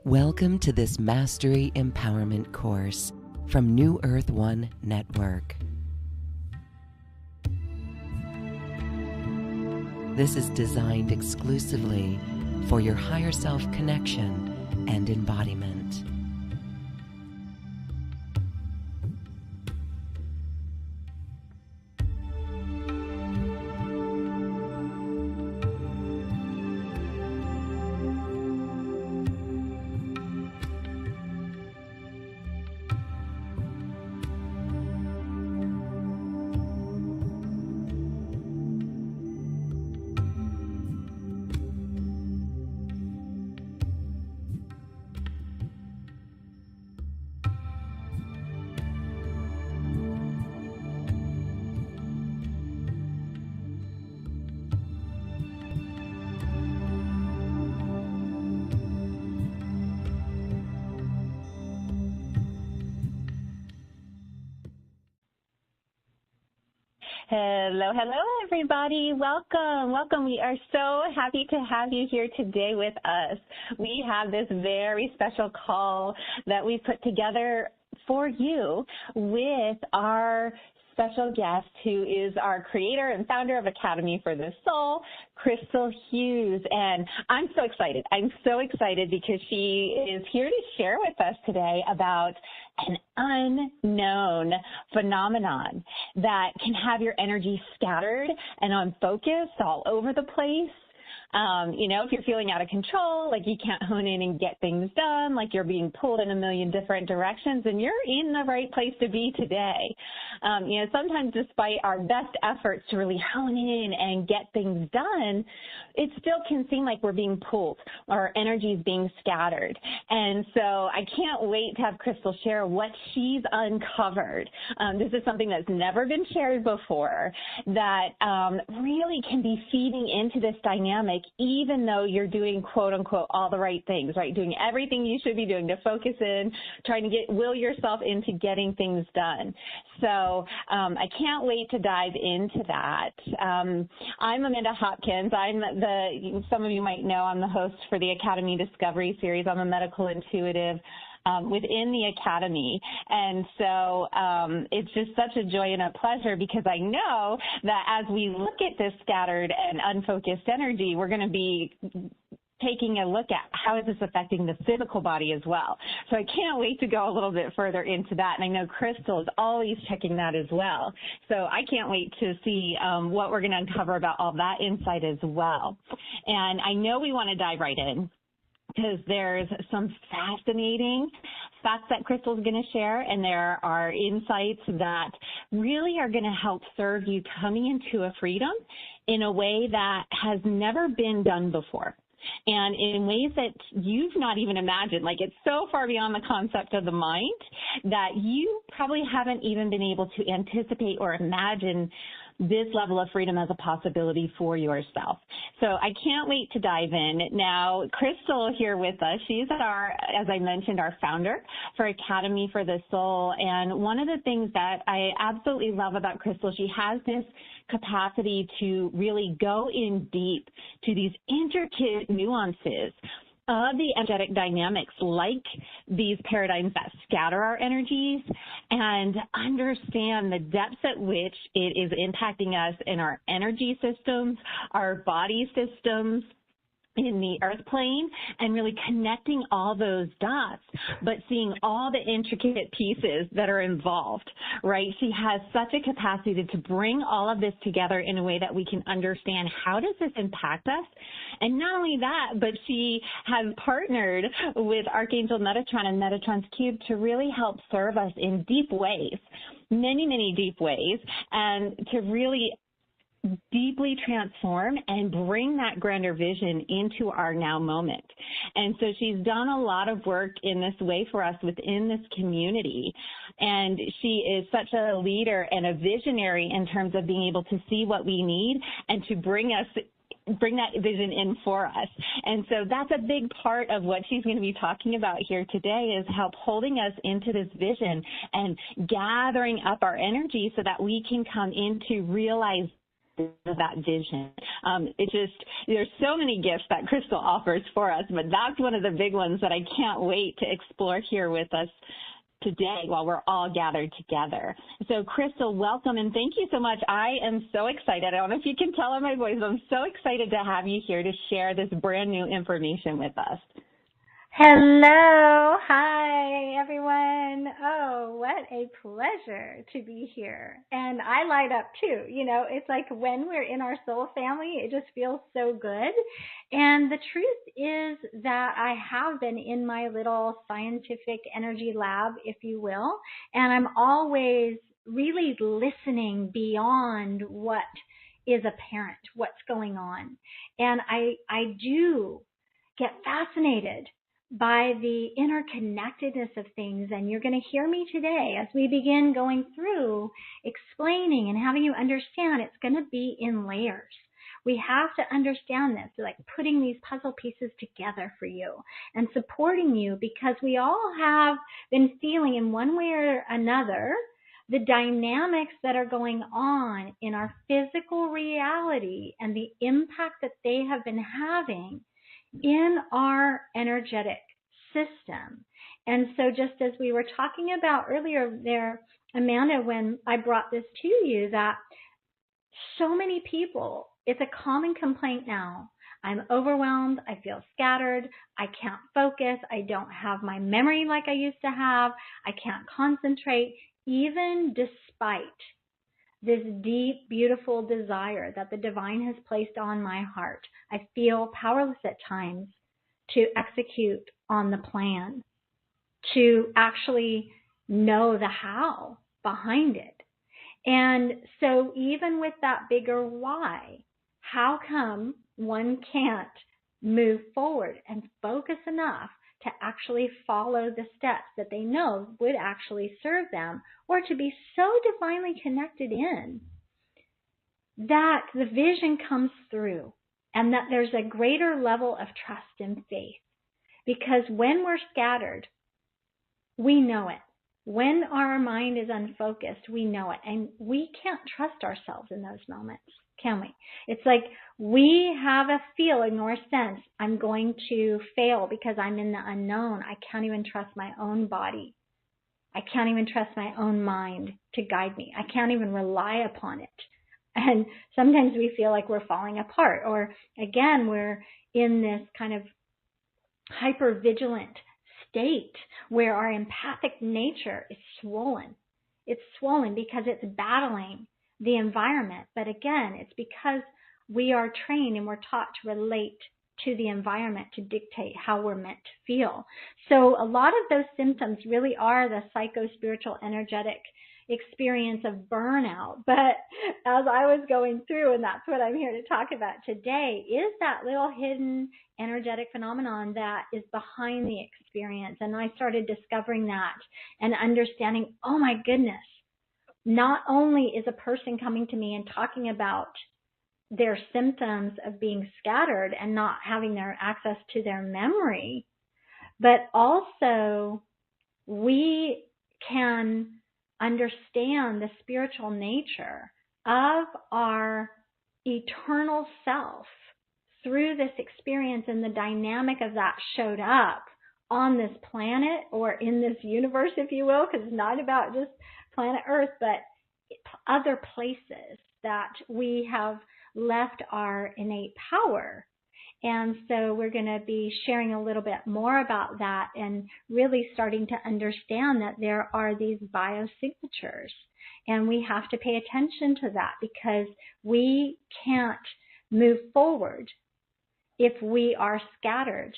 Welcome to this Mastery Empowerment course from New Earth One Network. This is designed exclusively for your higher self connection and embodiment. Hello, everybody. Welcome. We are so happy to have you here today with us. We have this very special call that we put together for you with our special guest, who is our creator and founder of Academy for the Soul, Christel Hughes. And I'm so excited. Because she is here to share with us today about an unknown phenomenon that can have your energy scattered and unfocused all over the place. If you're feeling out of control, like you can't hone in and get things done, like you're being pulled in a million different directions, and you're in the right place to be today. Sometimes despite our best efforts to really hone in and get things done, it still can seem like we're being pulled or our energy is being scattered. And so I can't wait to have Christel share what she's uncovered. This is something that's never been shared before that really can be feeding into this dynamic, even though you're doing, quote unquote, all the right things, right? Doing everything you should be doing to focus in, trying to will yourself into getting things done. So I can't wait to dive into that. I'm Amanda Hopkins. Some of you might know I'm the host for the Academy Discovery Series. I'm a medical intuitive within the Academy. And so it's just such a joy and a pleasure, because I know that as we look at this scattered and unfocused energy, we're going to be taking a look at how is this affecting the physical body as well. So I can't wait to go a little bit further into that. And I know Christel is always checking that as well. So I can't wait to see what we're going to uncover about all that insight as well. And I know we want to dive right in, because there's some fascinating facts that Christel's going to share, and there are insights that really are going to help serve you coming into a freedom in a way that has never been done before, and in ways that you've not even imagined. Like, it's so far beyond the concept of the mind that you probably haven't even been able to anticipate or imagine this level of freedom as a possibility for yourself. So I can't wait to dive in. Now, Christel here with us, she's as I mentioned, our founder for Academy for the Soul. And one of the things that I absolutely love about Christel, she has this capacity to really go in deep to these intricate nuances of the energetic dynamics, like these paradigms that scatter our energies, and understand the depths at which it is impacting us in our energy systems, our body systems, in the earth plane, and really connecting all those dots, but seeing all the intricate pieces that are involved, right? She has such a capacity to bring all of this together in a way that we can understand how does this impact us. And not only that, but she has partnered with Archangel Metatron and Metatron's Cube to really help serve us in deep ways, many, many deep ways, and to really deeply transform and bring that grander vision into our now moment. And so she's done a lot of work in this way for us within this community. And she is such a leader and a visionary in terms of being able to see what we need and to bring that vision in for us. And so that's a big part of what she's going to be talking about here today, is help holding us into this vision and gathering up our energy so that we can come in to realize that vision. There's so many gifts that Christel offers for us, but that's one of the big ones that I can't wait to explore here with us today while we're all gathered together. So Christel, welcome, and thank you so much. I am so excited. I don't know if you can tell on my voice, I'm so excited to have you here to share this brand new information with us. Hello. Hi, everyone. Oh, what a pleasure to be here. And I light up too. You know, it's like when we're in our soul family, it just feels so good. And the truth is that I have been in my little scientific energy lab, if you will, and I'm always really listening beyond what is apparent, what's going on. And I do get fascinated by the interconnectedness of things. And you're going to hear me today as we begin going through explaining and having you understand it's going to be in layers. We have to understand this, like putting these puzzle pieces together for you and supporting you, because we all have been feeling in one way or another the dynamics that are going on in our physical reality and the impact that they have been having in our energetic system. And so just as we were talking about earlier there, Amanda, when I brought this to you, that so many people, it's a common complaint now. I'm overwhelmed. I feel scattered. I can't focus. I don't have my memory like I used to have. I can't concentrate, even despite this deep, beautiful desire that the divine has placed on my heart. I feel powerless at times to execute on the plan, to actually know the how behind it. And so even with that bigger why, how come one can't move forward and focus enough to actually follow the steps that they know would actually serve them, or to be so divinely connected in that the vision comes through and that there's a greater level of trust and faith? Because when we're scattered, we know it. When our mind is unfocused, we know it. And we can't trust ourselves in those moments, can we? It's like we have a feeling or a sense, I'm going to fail because I'm in the unknown. I can't even trust my own body. I can't even trust my own mind to guide me. I can't even rely upon it. And sometimes we feel like we're falling apart, or again, we're in this kind of hypervigilant state where our empathic nature is swollen. It's swollen because it's battling the environment. But again, it's because we are trained and we're taught to relate to the environment to dictate how we're meant to feel. So a lot of those symptoms really are the psycho-spiritual energetic experience of burnout. But as I was going through, and that's what I'm here to talk about today, is that little hidden energetic phenomenon that is behind the experience. And I started discovering that and understanding, oh my goodness, not only is a person coming to me and talking about their symptoms of being scattered and not having their access to their memory, but also we can understand the spiritual nature of our eternal self through this experience, and the dynamic of that showed up on this planet or in this universe, if you will, because it's not about just planet Earth, but other places that we have left our innate power. And so we're going to be sharing a little bit more about that and really starting to understand that there are these biosignatures. And we have to pay attention to that, because we can't move forward if we are scattered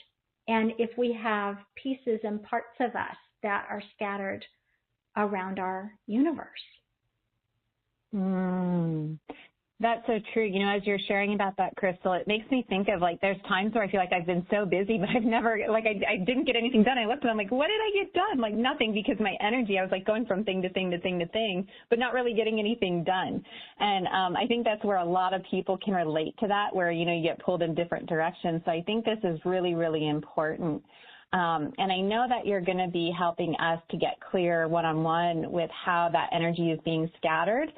and if we have pieces and parts of us that are scattered around our universe. That's so true. You know, as you're sharing about that, Christel, it makes me think of, like, there's times where I feel like I've been so busy, but I've never, like, I didn't get anything done. I looked and I'm like, what did I get done? Like, nothing, because my energy, I was like going from thing to thing to thing to thing, but not really getting anything done. And I think that's where a lot of people can relate to that, where, you know, you get pulled in different directions. So I think this is really, really important. And I know that you're going to be helping us to get clear one-on-one with how that energy is being scattered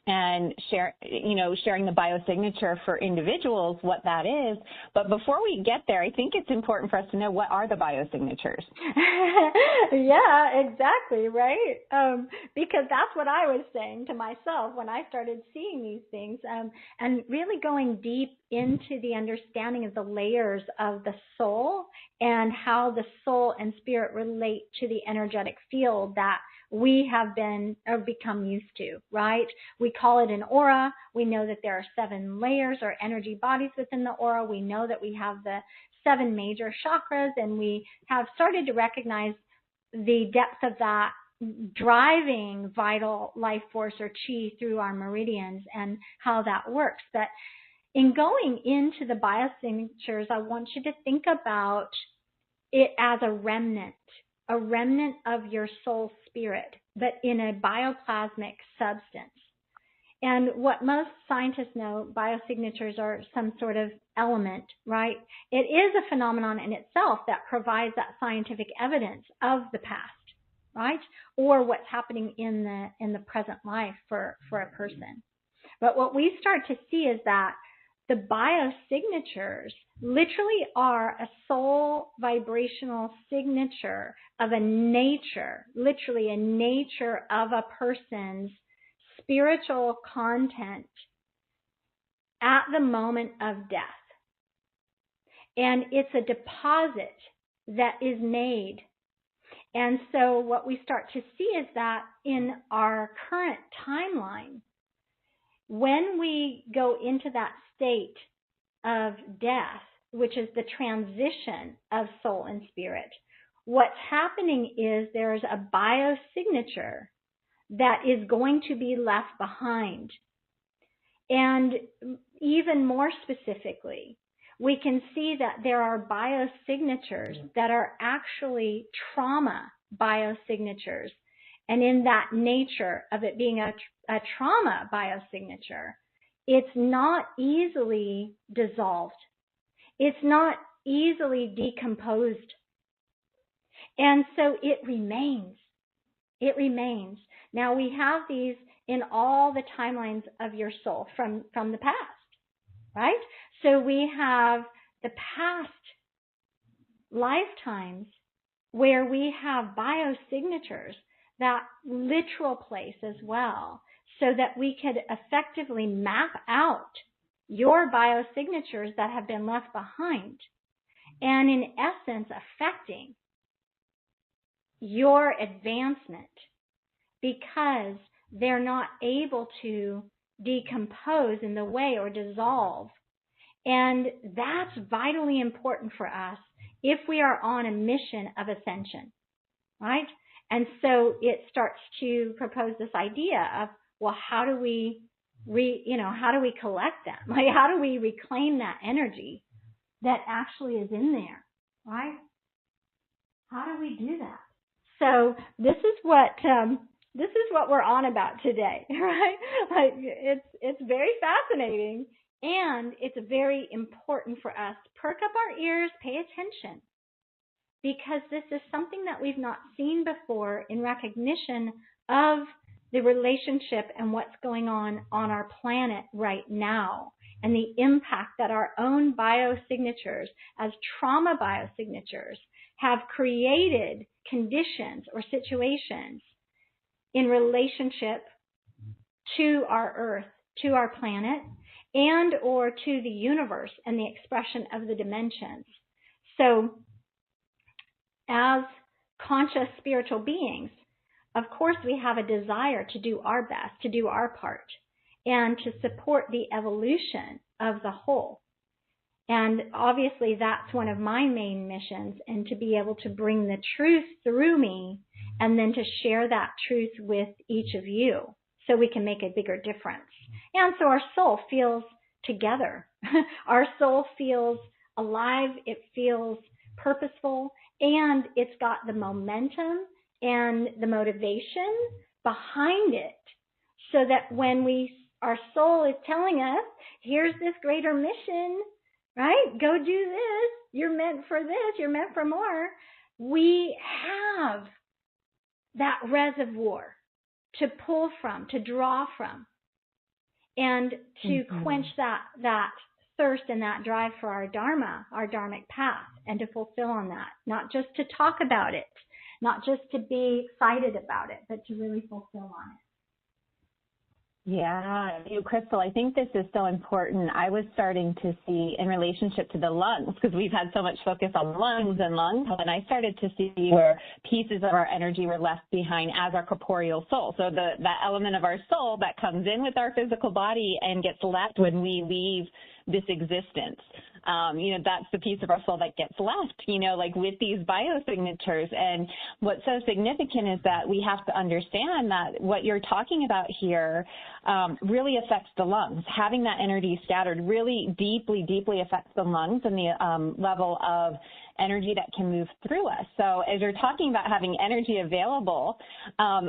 and sharing the biosignature for individuals, what that is. But before we get there, I think it's important for us to know, what are the biosignatures? Yeah, exactly, right? Because that's what I was saying to myself when I started seeing these things, and really going deep into the understanding of the layers of the soul and how the soul and spirit relate to the energetic field that we have been or become used to, right? We call it an aura. We know that there are 7 layers or energy bodies within the aura. We know that we have the 7 major chakras, and we have started to recognize the depth of that driving vital life force or chi through our meridians and how that works. But in going into the biosignatures, I want you to think about it as a remnant of your soul spirit, but in a bioplasmic substance. And what most scientists know, biosignatures are some sort of element, right? It is a phenomenon in itself that provides that scientific evidence of the past, right? Or what's happening in the present life for a person. But what we start to see is that the biosignatures literally are a soul vibrational signature of a nature, literally a nature of a person's spiritual content at the moment of death. And it's a deposit that is made. And so what we start to see is that in our current timeline, when we go into that state of death, which is the transition of soul and spirit, what's happening is there's a biosignature that is going to be left behind. And even more specifically, we can see that there are biosignatures that are actually trauma biosignatures. And in that nature of it being a trauma biosignature, it's not easily dissolved. It's not easily decomposed. And so it remains. It remains. Now we have these in all the timelines of your soul from the past, right? So we have the past lifetimes where we have biosignatures, that literal place as well, so that we could effectively map out your biosignatures that have been left behind, and in essence affecting your advancement, because they're not able to decompose in the way or dissolve. And that's vitally important for us if we are on a mission of ascension, right? And so it starts to propose this idea of, well, how do we collect that? Like, how do we reclaim that energy that actually is in there, right? How do we do that? So this is what we're on about today, right? Like, it's very fascinating, and it's very important for us. Perk up our ears, pay attention, because this is something that we've not seen before in recognition of the relationship and what's going on our planet right now, and the impact that our own biosignatures as trauma biosignatures have created conditions or situations in relationship to our Earth, to our planet, and or to the universe and the expression of the dimensions. So as conscious spiritual beings, of course, we have a desire to do our best, to do our part, and to support the evolution of the whole. And obviously, that's one of my main missions, and to be able to bring the truth through me and then to share that truth with each of you so we can make a bigger difference. And so our soul feels together. Our soul feels alive. It feels purposeful, and it's got the momentum and the motivation behind it, so that when our soul is telling us, here's this greater mission, right? Go do this. You're meant for this. You're meant for more. we have that reservoir to pull from, to draw from, and to quench that thirst and that drive for our dharma, our dharmic path, and to fulfill on that. Not just to talk about it, not just to be excited about it, but to really fulfill on it. Yeah, Christel, I think this is so important. I was starting to see in relationship to the lungs, because we've had so much focus on lungs, and I started to see where pieces of our energy were left behind as our corporeal soul. So that element of our soul that comes in with our physical body and gets left when we leave this existence. That's the piece of our soul that gets left, like with these biosignatures. And what's so significant is that we have to understand that what you're talking about here really affects the lungs. Having that energy scattered really deeply, deeply affects the lungs and the level of energy that can move through us. So as you're talking about having energy available,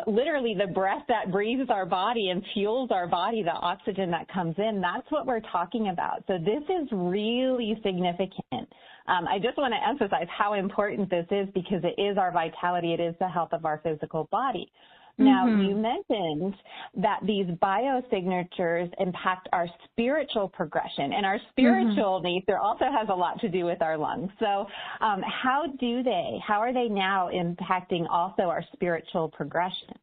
literally the breath that breathes our body and fuels our body, the oxygen that comes in, that's what we're talking about. So this is really significant. I just want to emphasize how important this is, because it is our vitality. It is the health of our physical body. Now, you mentioned that these biosignatures impact our spiritual progression, and our spiritual nature also has a lot to do with our lungs. So how are they now impacting also our spiritual progression?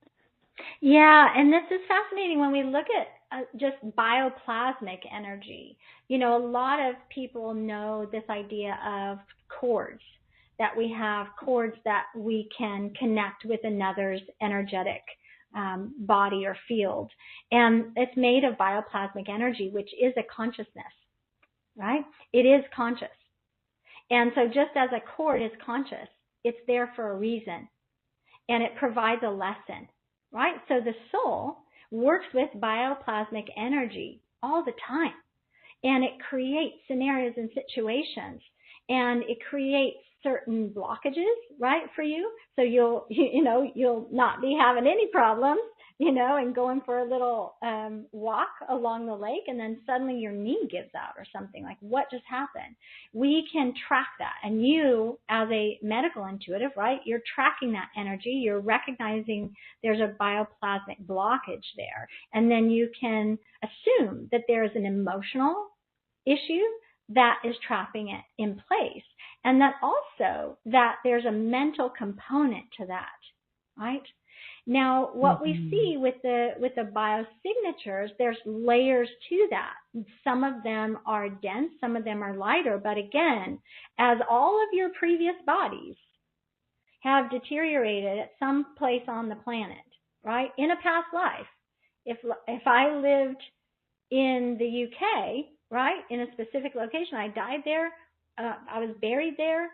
Yeah, and this is fascinating when we look at just bioplasmic energy. A lot of people know this idea of cords, that we have cords that we can connect with another's energetic body or field. And it's made of bioplasmic energy, which is a consciousness, right? It is conscious. And so just as a cord is conscious, it's there for a reason. And it provides a lesson, right? So the soul works with bioplasmic energy all the time. And it creates scenarios and situations. And it creates certain blockages, right, for you. So you'll not be having any problems, and going for a little walk along the lake, and then suddenly your knee gives out or something. Like, what just happened? We can track that. And you, as a medical intuitive, right, you're tracking that energy. You're recognizing there's a bioplasmic blockage there. And then you can assume that there is an emotional issue that is trapping it in place. And that also that there's a mental component to that, right? Now, what we see with the biosignatures, there's layers to that. Some of them are dense, some of them are lighter. But again, as all of your previous bodies have deteriorated at some place on the planet, right? In a past life, if I lived in the UK, right, in a specific location, I died there, I was buried there,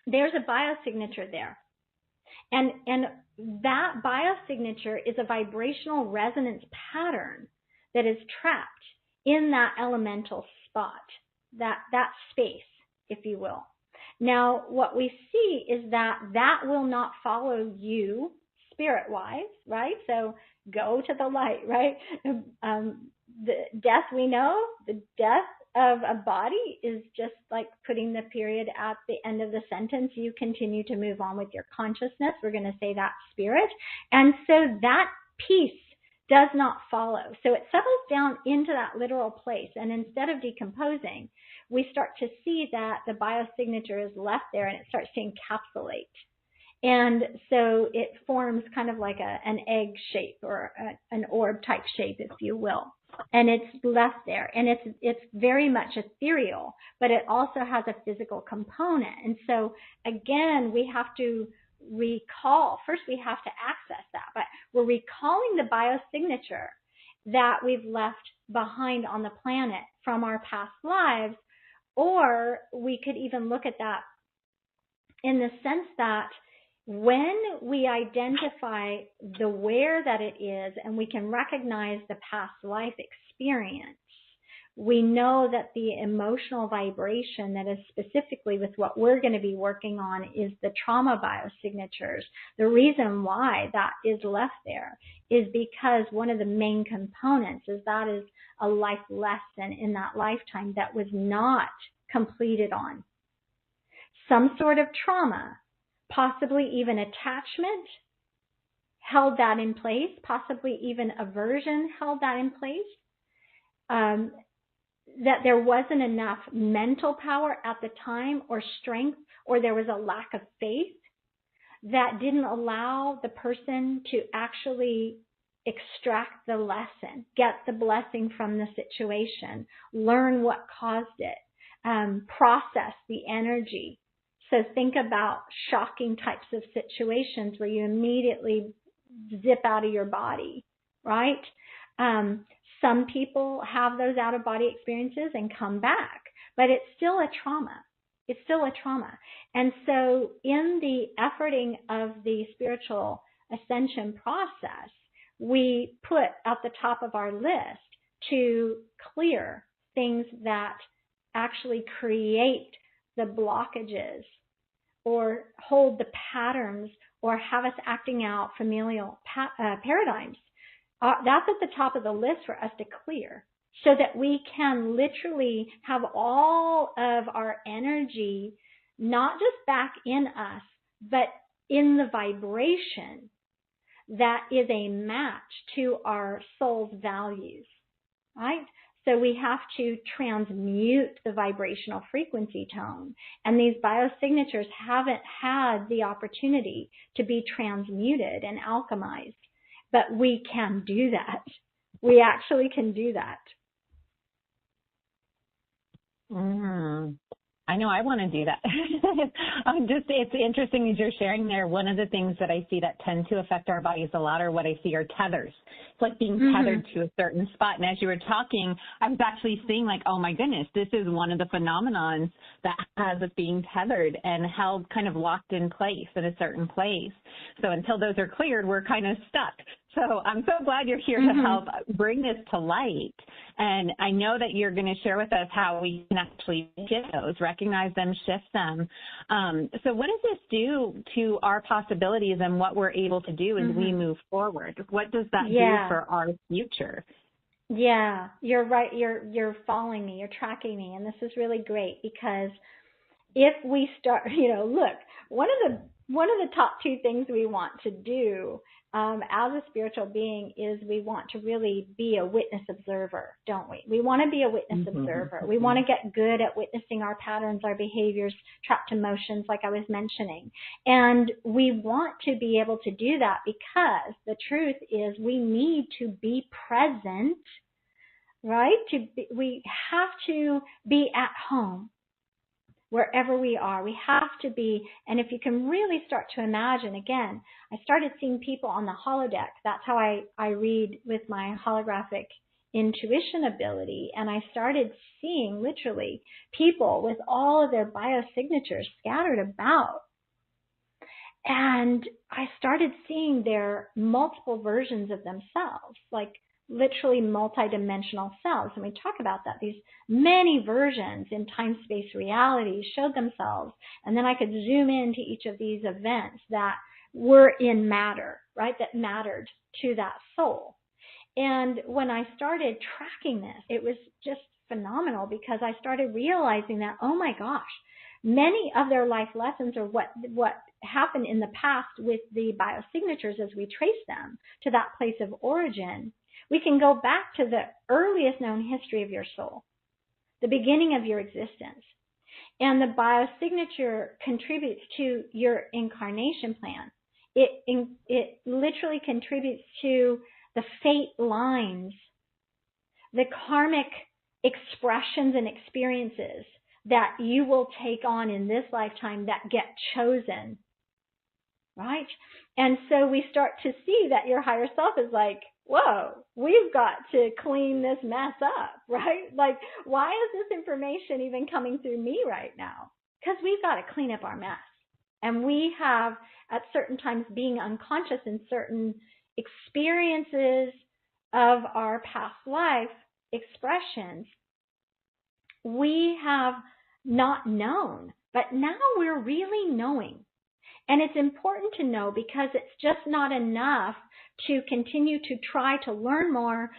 there's a biosignature there. And that biosignature is a vibrational resonance pattern that is trapped in that elemental spot, that space, if you will. Now, what we see is that will not follow you spirit-wise, right? So go to the light, right? The death, we know, the death of a body is just like putting the period at the end of the sentence. You continue to move on with your consciousness. We're going to say that spirit. And so that piece does not follow. So it settles down into that literal place. And instead of decomposing, we start to see that the biosignature is left there and it starts to encapsulate. And so it forms kind of like an egg shape or an orb type shape, if you will. And it's left there. And it's very much ethereal, but it also has a physical component. And so, again, we have to recall. First, we have to access that. But we're recalling the biosignature that we've left behind on the planet from our past lives. Or we could even look at that in the sense that when we identify the where that it is and we can recognize the past life experience, we know that the emotional vibration that is specifically with what we're going to be working on is the trauma biosignatures. The reason why that is left there is because one of the main components is that is a life lesson in that lifetime that was not completed on. some sort of trauma, possibly even attachment, held that in place, possibly even aversion held that in place, that there wasn't enough mental power at the time or strength, or there was a lack of faith that didn't allow the person to actually extract the lesson, get the blessing from the situation, learn what caused it, process the energy. So think about shocking types of situations where you immediately zip out of your body, right? Some people have those out-of-body experiences and come back, but it's still a trauma. It's still a trauma. And so in the efforting of the spiritual ascension process, we put at the top of our list to clear things that actually create the blockages or hold the patterns or have us acting out familial paradigms. That's at the top of the list for us to clear so that we can literally have all of our energy not just back in us, but in the vibration that is a match to our soul's values, right? So we have to transmute the vibrational frequency tone. And these biosignatures haven't had the opportunity to be transmuted and alchemized. But we can do that. We actually can do that. I know I want to do that. It's interesting as you're sharing there. One of the things that I see that tend to affect our bodies a lot are what I see are tethers. It's like being tethered to a certain spot. And as you were talking, I was actually seeing like, oh my goodness, this is one of the phenomenons that has us being tethered and held kind of locked in place in a certain place. So until those are cleared, we're kind of stuck. So I'm so glad you're here to help bring this to light. And I know that you're going to share with us how we can actually shift those, recognize them, shift them. So what does this do to our possibilities and what we're able to do as we move forward? What does that do for our future? Yeah, you're right. You're following me. You're tracking me. And this is really great because if we start, look, one of the top two things we want to do as a spiritual being is we want to really be a witness observer, don't we? We want to be a witness observer. We want to get good at witnessing our patterns, our behaviors, trapped emotions, like I was mentioning. And we want to be able to do that because the truth is we need to be present, right? We have to be at home. Wherever we are, we have to be, and if you can really start to imagine, again, I started seeing people on the holodeck. That's how I read with my holographic intuition ability, and I started seeing literally people with all of their biosignatures scattered about. And I started seeing their multiple versions of themselves, like literally multidimensional selves. And we talk about that. These many versions in time-space reality showed themselves. And then I could zoom into each of these events that were in matter, right? That mattered to that soul. And when I started tracking this, it was just phenomenal because I started realizing that, oh my gosh, many of their life lessons or what happened in the past with the biosignatures as we trace them to that place of origin, we can go back to the earliest known history of your soul, the beginning of your existence. And the biosignature contributes to your incarnation plan. It literally contributes to the fate lines, the karmic expressions and experiences that you will take on in this lifetime that get chosen, right? And so we start to see that your higher self is like, whoa, we've got to clean this mess up, right? Like, why is this information even coming through me right now? Because we've got to clean up our mess. And we have, at certain times, being unconscious in certain experiences of our past life expressions, we have not known, but now we're really knowing. And it's important to know because it's just not enough to continue to try to learn more,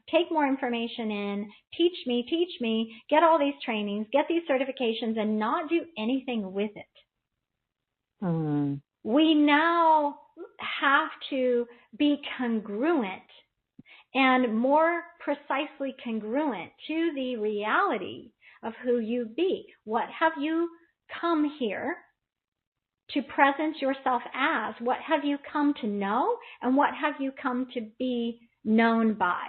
take more information in, teach me, get all these trainings, get these certifications, and not do anything with it. Mm-hmm. We now have to be congruent and more precisely congruent to the reality of who you be. What have you come here to present yourself as? What have you come to know? And what have you come to be known by?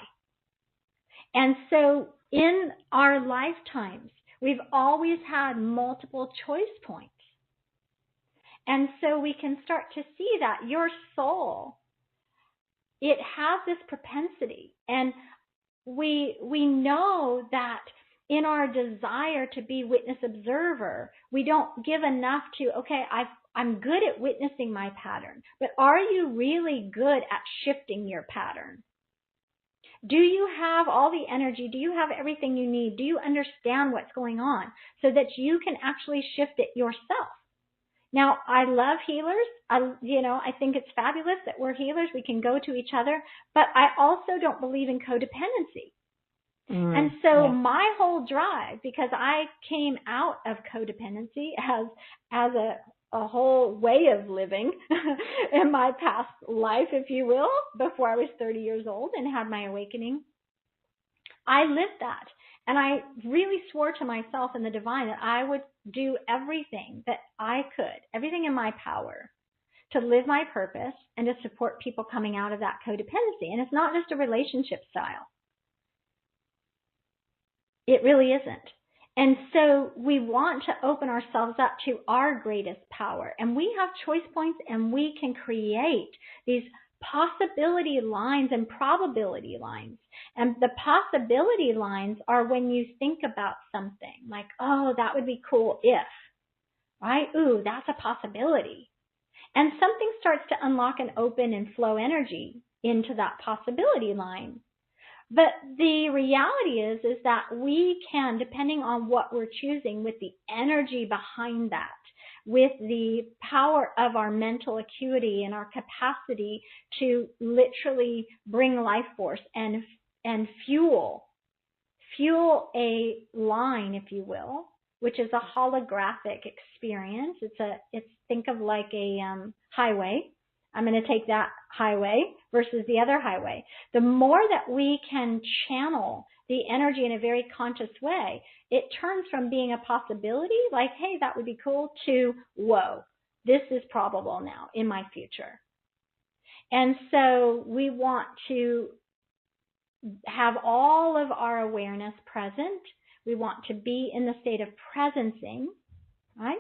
And so in our lifetimes, we've always had multiple choice points. And so we can start to see that your soul, it has this propensity. And we know that in our desire to be witness observer, we don't give enough to, okay, I'm good at witnessing my pattern, but are you really good at shifting your pattern? Do you have all the energy? Do you have everything you need? Do you understand what's going on so that you can actually shift it yourself? Now, I love healers. I think it's fabulous that we're healers. We can go to each other, but I also don't believe in codependency. And so my whole drive, because I came out of codependency as a whole way of living in my past life, if you will, before I was 30 years old and had my awakening, I lived that. And I really swore to myself and the divine that I would do everything that I could, everything in my power, to live my purpose and to support people coming out of that codependency. And it's not just a relationship style. It really isn't. And so we want to open ourselves up to our greatest power. And we have choice points, and we can create these possibility lines and probability lines. And the possibility lines are when you think about something like, oh, that would be cool if, right? Ooh, that's a possibility. And something starts to unlock and open and flow energy into that possibility line. But the reality is that we can, depending on what we're choosing, with the energy behind that, with the power of our mental acuity and our capacity to literally bring life force and fuel a line, if you will, which is a holographic experience. It's think of like a highway. I'm going to take that highway versus the other highway. The more that we can channel the energy in a very conscious way, it turns from being a possibility, like, hey, that would be cool, to, whoa, this is probable now in my future. And so we want to have all of our awareness present. We want to be in the state of presencing, right,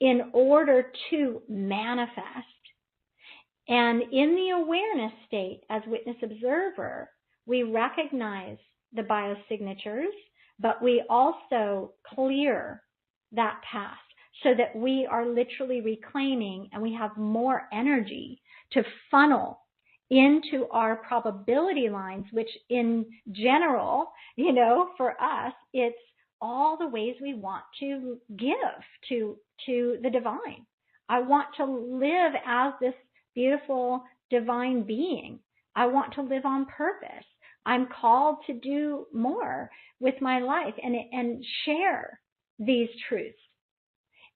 in order to manifest. And in the awareness state, as witness observer, we recognize the biosignatures, but we also clear that past so that we are literally reclaiming, and we have more energy to funnel into our probability lines, which in general, for us, it's all the ways we want to give to the divine. I want to live as this beautiful divine being. I want to live on purpose. I'm called to do more with my life and share these truths.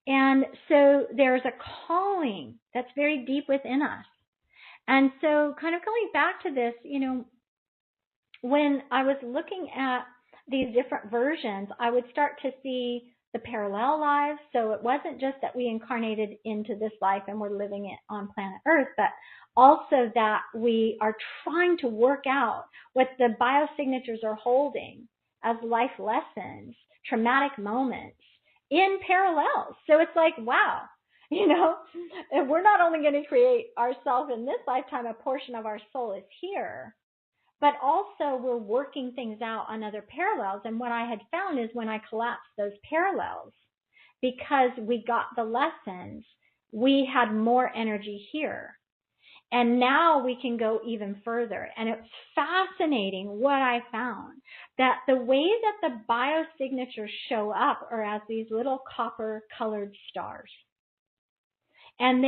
And so there's a calling that's very deep within us. And so kind of going back to this, when I was looking at these different versions, I would start to see the parallel lives. So it wasn't just that we incarnated into this life and we're living it on planet Earth, but also that we are trying to work out what the biosignatures are holding as life lessons, traumatic moments in parallels. So it's like, wow, if we're not only going to create ourselves in this lifetime, a portion of our soul is here, but also we're working things out on other parallels. And what I had found is when I collapsed those parallels, because we got the lessons, we had more energy here. And now we can go even further. And it's fascinating what I found, that the way that the biosignatures show up are as these little copper colored stars. And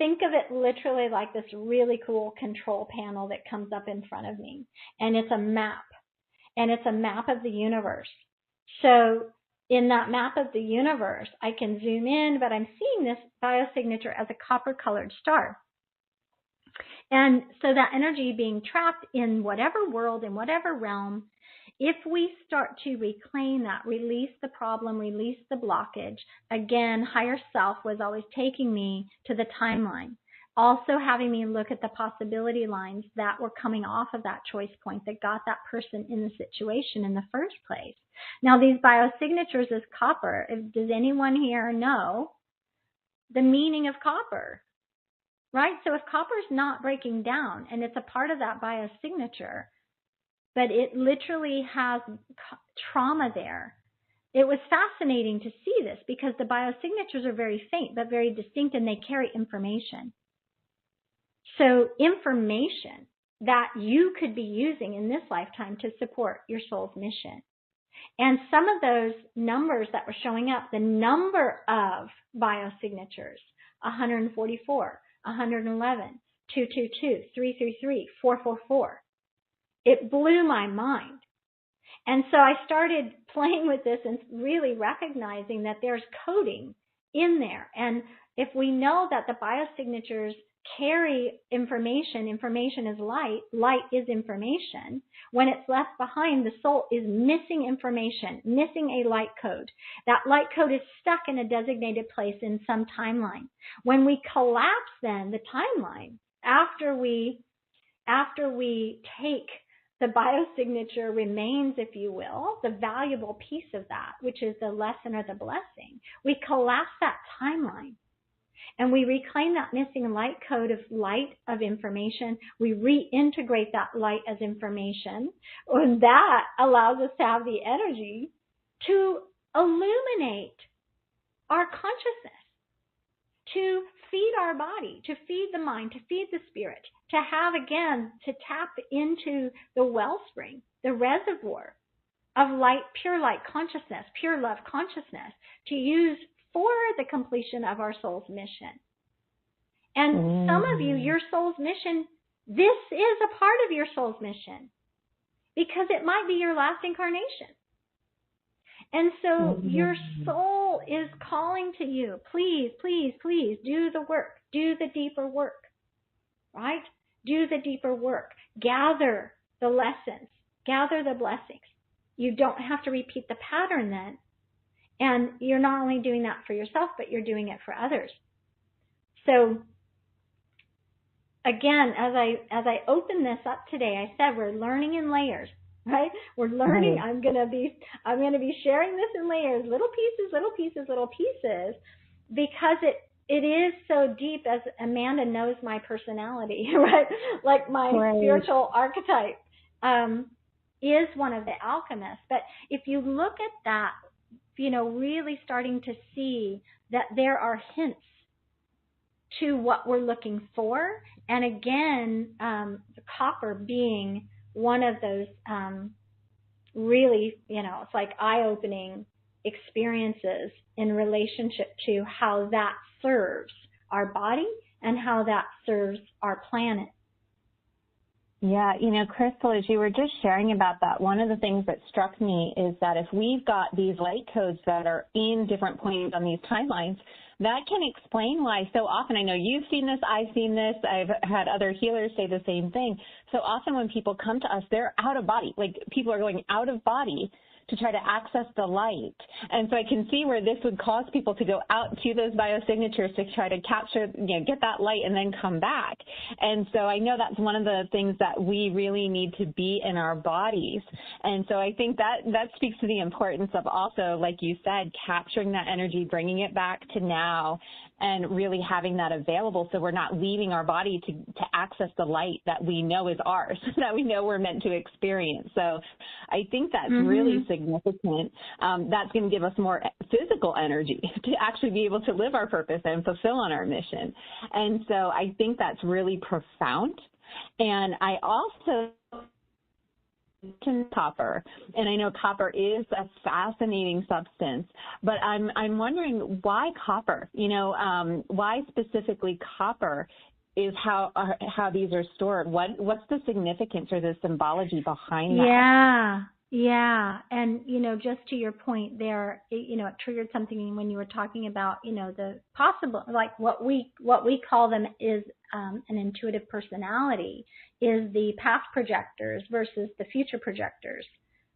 think of it literally like this really cool control panel that comes up in front of me. And it's a map. And it's a map of the universe. So in that map of the universe, I can zoom in, but I'm seeing this biosignature as a copper-colored star. And so that energy being trapped in whatever world, in whatever realm, if we start to reclaim that, release the problem, release the blockage, again, higher self was always taking me to the timeline, also having me look at the possibility lines that were coming off of that choice point that got that person in the situation in the first place. Now, these biosignatures is copper. Does anyone here know the meaning of copper? Right? So if copper is not breaking down and it's a part of that biosignature, but it literally has trauma there. It was fascinating to see this because the biosignatures are very faint but very distinct, and they carry information. So information that you could be using in this lifetime to support your soul's mission. And some of those numbers that were showing up, the number of biosignatures, 144, 111, 222, 333, 444. It blew my mind. And so I started playing with this and really recognizing that there's coding in there. And if we know that the biosignatures carry information, information is light, light is information, when it's left behind, the soul is missing information, missing a light code. That light code is stuck in a designated place in some timeline. When we collapse then the timeline, after we take the biosignature remains, if you will, the valuable piece of that, which is the lesson or the blessing. We collapse that timeline and we reclaim that missing light code of light of information. We reintegrate that light as information, and that allows us to have the energy to illuminate our consciousness, to feed our body, to feed the mind, to feed the spirit, to have, again, to tap into the wellspring, the reservoir of light, pure light consciousness, pure love consciousness, to use for the completion of our soul's mission. And some of you, your soul's mission, this is a part of your soul's mission because it might be your last incarnation. And so your soul is calling to you, please, please, please do the work, do the deeper work, right? Do the deeper work. Gather the lessons, gather the blessings. You don't have to repeat the pattern then. And you're not only doing that for yourself, but you're doing it for others. So again, as I open this up today, I said we're learning in layers. Right? We're learning. Right. I'm gonna be sharing this in layers, little pieces, because it is so deep, as Amanda knows my personality, right? Like my spiritual archetype is one of the alchemists. But if you look at that, really starting to see that there are hints to what we're looking for. And again, the copper being one of those really, it's like eye-opening experiences in relationship to how that serves our body and how that serves our planet. Yeah, Christel, as you were just sharing about that, one of the things that struck me is that if we've got these light codes that are in different points on these timelines, that can explain why so often, I know you've seen this, I've seen this, I've had other healers say the same thing. So often when people come to us, they're out of body, like people are going out of body to try to access the light. And so I can see where this would cause people to go out to those biosignatures to try to capture, get that light and then come back. And so I know that's one of the things that we really need to be in our bodies. And so I think that speaks to the importance of also, like you said, capturing that energy, bringing it back to now, and really having that available so we're not leaving our body to access the light that we know is ours, that we know we're meant to experience. So I think that's really significant. That's going to give us more physical energy to actually be able to live our purpose and fulfill on our mission. And so I think that's really profound. And I also copper, and I know copper is a fascinating substance, but I'm wondering why copper? Why specifically copper is how these are stored? What's the significance or the symbology behind that? Yeah. And, just to your point there, it triggered something when you were talking about, the possible, like what we call them is an intuitive personality, is the past projectors versus the future projectors,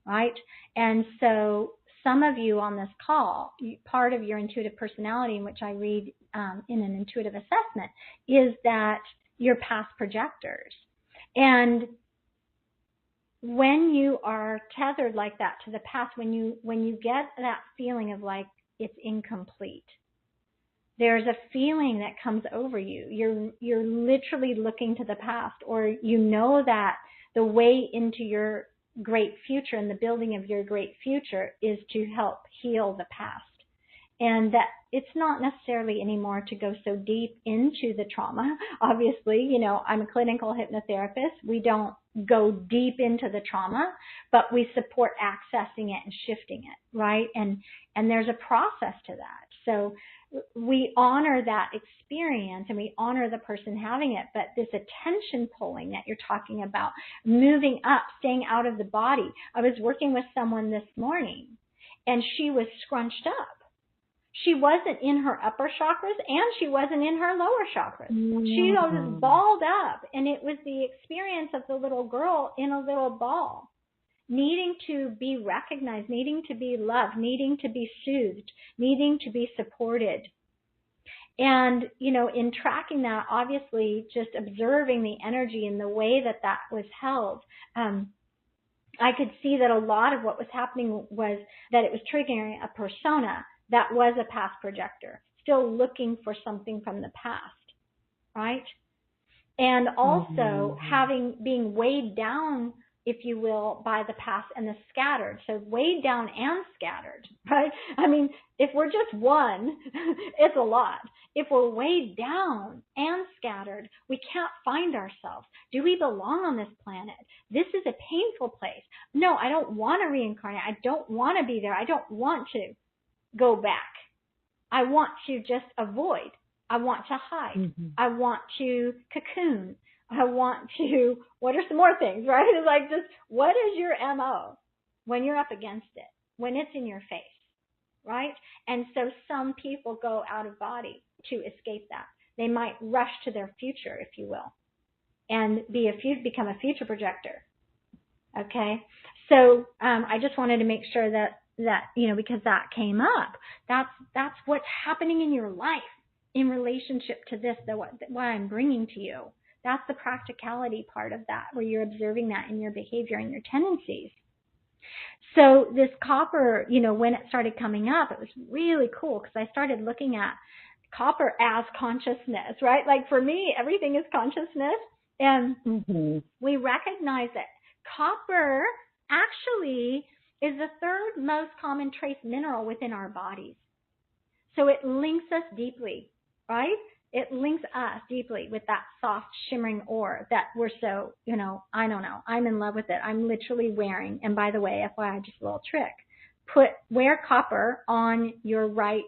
right? And so some of you on this call, part of your intuitive personality, in which I read in an intuitive assessment, is that you're past projectors. And when you are tethered like that to the past, when you get that feeling of like it's incomplete, there's a feeling that comes over you. You're literally looking to the past, or that the way into your great future and the building of your great future is to help heal the past. And that it's not necessarily anymore to go so deep into the trauma. Obviously, I'm a clinical hypnotherapist. We don't go deep into the trauma, but we support accessing it and shifting it, right? And there's a process to that. So we honor that experience and we honor the person having it, but this attention pulling that you're talking about, moving up, staying out of the body. I was working with someone this morning and she was scrunched up. She wasn't in her upper chakras and she wasn't in her lower chakras. She was balled up, and it was the experience of the little girl in a little ball, needing to be recognized, needing to be loved, needing to be soothed, needing to be supported. And, in tracking that, obviously just observing the energy and the way that was held, I could see that a lot of what was happening was that it was triggering a persona that was a past projector, still looking for something from the past, right? And also being weighed down, if you will, by the past and the scattered. So weighed down and scattered, right? I mean, if we're just one, it's a lot. If we're weighed down and scattered, we can't find ourselves. Do we belong on this planet? This is a painful place. No, I don't want to reincarnate. I don't want to be there. I don't want to go back. I want to just avoid. I want to hide. I want to cocoon. I want to, what are some more things, right? It's like just, what is your MO when you're up against it, when it's in your face, right? And so some people go out of body to escape that. They might rush to their future, if you will, and become a future projector. Okay? So I just wanted to make sure that because that came up, that's what's happening in your life in relationship to this, what I'm bringing to you. That's the practicality part of that, where you're observing that in your behavior and your tendencies. So this copper, when it started coming up, it was really cool because I started looking at copper as consciousness, right? Like for me, everything is consciousness. And we recognize that copper actually is the third most common trace mineral within our bodies. So it links us deeply, right? It links us deeply with that soft, shimmering ore that we're so, I don't know. I'm in love with it. I'm literally wearing, and by the way, FYI, just a little trick. Wear copper on your right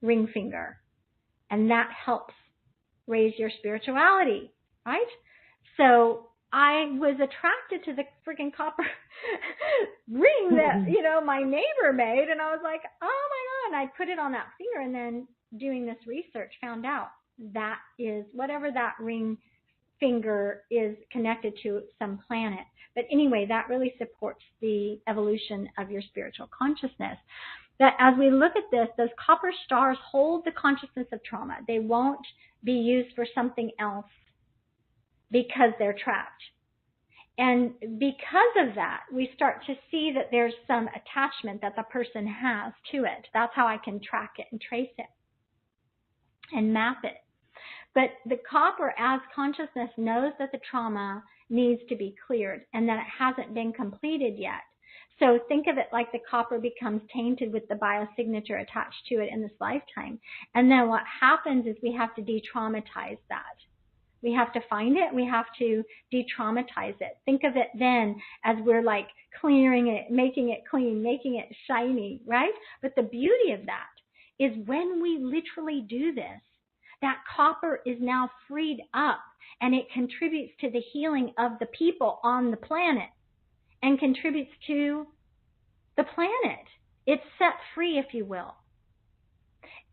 ring finger, and that helps raise your spirituality, right? So I was attracted to the freaking copper ring that, my neighbor made. And I was like, oh my God. And I put it on that finger, and then doing this research found out that is whatever that ring finger is connected to some planet. But anyway, that really supports the evolution of your spiritual consciousness. But as we look at this, those copper stars hold the consciousness of trauma. They won't be used for something else because they're trapped. And because of that, we start to see that there's some attachment that the person has to it. That's how I can track it and trace it and map it. But the copper as consciousness knows that the trauma needs to be cleared and that it hasn't been completed yet. So think of it like the copper becomes tainted with the biosignature attached to it in this lifetime. And then what happens is we have to de-traumatize that. We have to find it. We have to de-traumatize it. Think of it then as we're like clearing it, making it clean, making it shiny, right? But the beauty of that is when we literally do this, that copper is now freed up and it contributes to the healing of the people on the planet and contributes to the planet. It's set free, if you will.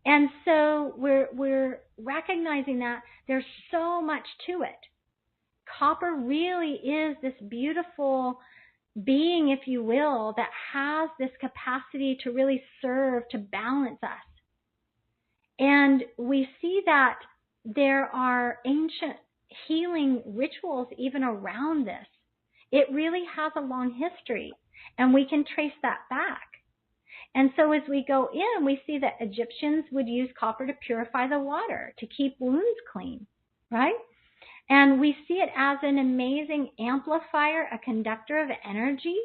And so we're recognizing that there's so much to it. Copper really is this beautiful being, if you will, that has this capacity to really serve, to balance us. And we see that there are ancient healing rituals even around this. It really has a long history, and we can trace that back. And so as we go in, we see that Egyptians would use copper to purify the water, to keep wounds clean, right? And we see it as an amazing amplifier, a conductor of energy.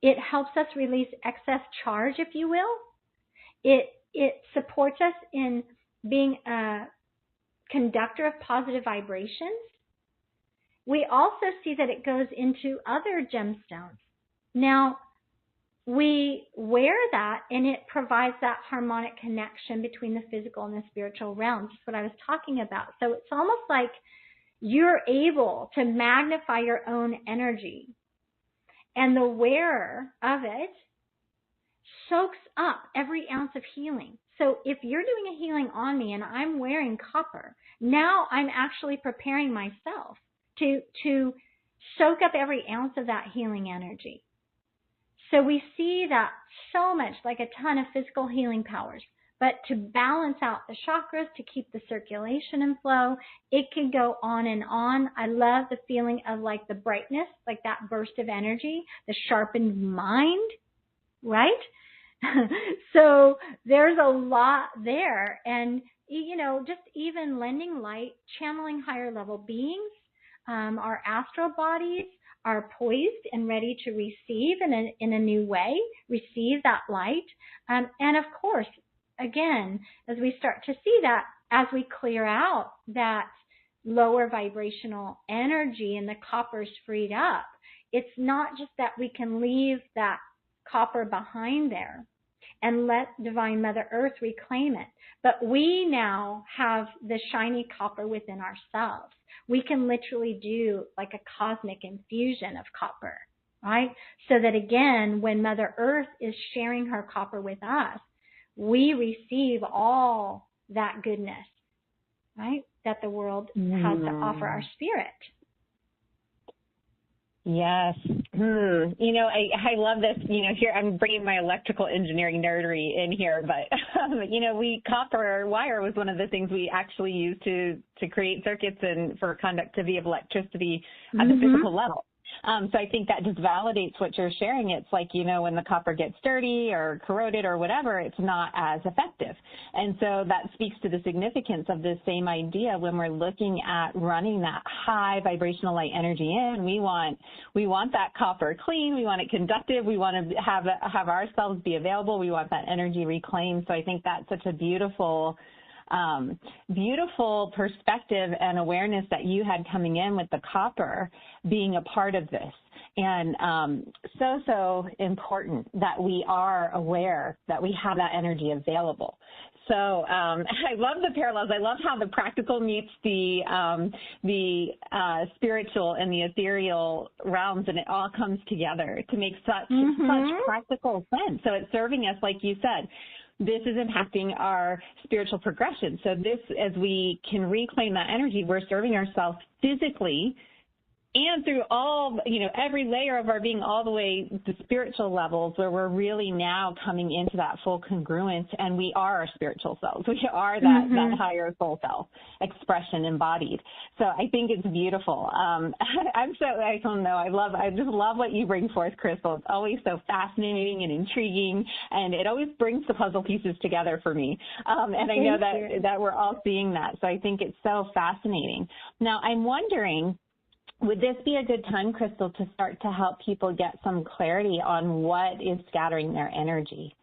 It helps us release excess charge, if you will. It supports us in being a conductor of positive vibrations. We also see that it goes into other gemstones. Now, we wear that, and it provides that harmonic connection between the physical and the spiritual realm, just what I was talking about. So it's almost like you're able to magnify your own energy, and the wearer of it soaks up every ounce of healing. So if you're doing a healing on me and I'm wearing copper, now I'm actually preparing myself to soak up every ounce of that healing energy. So we see that so much, like a ton of physical healing powers. But to balance out the chakras, to keep the circulation and flow, it can go on and on. I love the feeling of like the brightness, like that burst of energy, the sharpened mind, right? So there's a lot there. And, you know, just even lending light, channeling higher level beings, our astral bodies are poised and ready to receive in a new way, receive that light. And of course, again, as we start to see that, as we clear out that lower vibrational energy and the copper's freed up, it's not just that we can leave that copper behind there and let Divine Mother Earth reclaim it, but we now have the shiny copper within ourselves. We can literally do like a cosmic infusion of copper, right? So that again, when Mother Earth is sharing her copper with us, we receive all that goodness, right, that the world has to offer our spirit. Yes. You know, I love this. You know, here I'm bringing my electrical engineering nerdery in here, but, you know, copper wire was one of the things we actually used to create circuits and for conductivity of electricity at the physical level. So I think that just validates what you're sharing. It's like, you know, when the copper gets dirty or corroded or whatever, it's not as effective. And so that speaks to the significance of this same idea when we're looking at running that high vibrational light energy in. We want that copper clean. We want it conductive. We want to have ourselves be available. We want that energy reclaimed. So I think that's such a beautiful perspective and awareness that you had coming in with the copper being a part of this. And so important that we are aware that we have that energy available. So I love the parallels. I love how the practical meets the spiritual and the ethereal realms, and it all comes together to make such practical sense. So it's serving us, like you said. This is impacting our spiritual progression. So this, as we can reclaim that energy, we're serving ourselves physically and through all, you know, every layer of our being, all the way to spiritual levels, where we're really now coming into that full congruence, and we are our spiritual selves. We are that higher soul self expression embodied. So I think it's beautiful. I don't know. I just love what you bring forth, Christel. It's always so fascinating and intriguing, and it always brings the puzzle pieces together for me. And I know that we're all seeing that. So I think it's so fascinating. Now, I'm wondering, would this be a good time, Christel, to start to help people get some clarity on what is scattering their energy?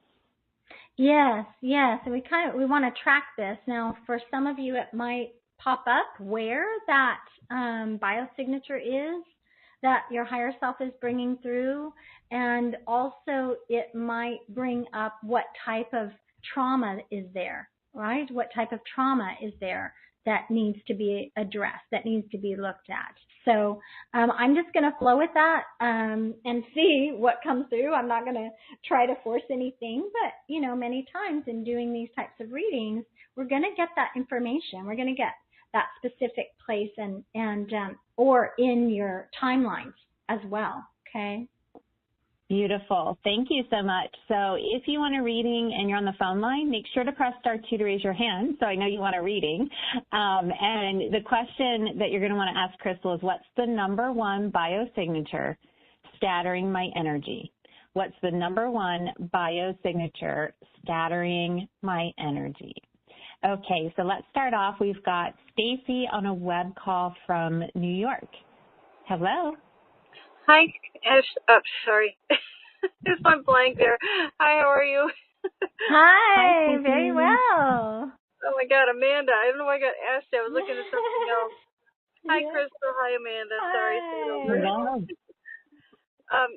Yes. And we want to track this. Now, for some of you, it might pop up where that biosignature is that your higher self is bringing through, and also it might bring up what type of trauma is there, right? What type of trauma is there that needs to be addressed, that needs to be looked at. So I'm just going to flow with that and see what comes through. I'm not going to try to force anything, but, you know, many times in doing these types of readings, we're going to get that information. We're going to get that specific place and or in your timelines as well, okay? Beautiful. Thank you so much. So if you want a reading and you're on the phone line, make sure to press star 2 to raise your hand so I know you want a reading. And the question that you're going to want to ask Christel is, what's the number one biosignature scattering my energy? What's the number one biosignature scattering my energy? Okay, so let's start off. We've got Stacy on a web call from New York. Hello. Hi, Ash. Oh, sorry. If I'm blank there. Hi, how are you? Hi, very well. Oh, my God, Amanda. I don't know why I got asked. I was looking at something else. Hi, Yeah. Christel. Hi, Amanda. Hi. Sorry.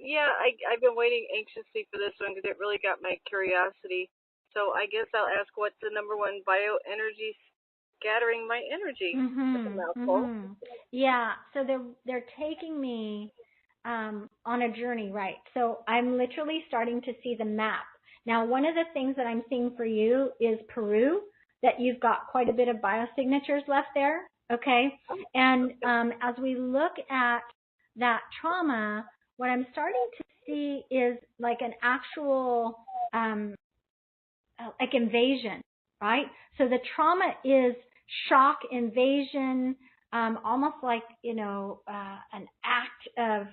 Yeah, I've been waiting anxiously for this one because it really got my curiosity. So I guess I'll ask, what's the number one bioenergy scattering my energy? That's a mouthful. Yeah, so they're taking me on a journey, right? So I'm literally starting to see the map. Now, one of the things that I'm seeing for you is Peru, that you've got quite a bit of biosignatures left there, okay? And as we look at that trauma, what I'm starting to see is like an actual like invasion, right? So the trauma is shock, invasion, almost like, you know, an act of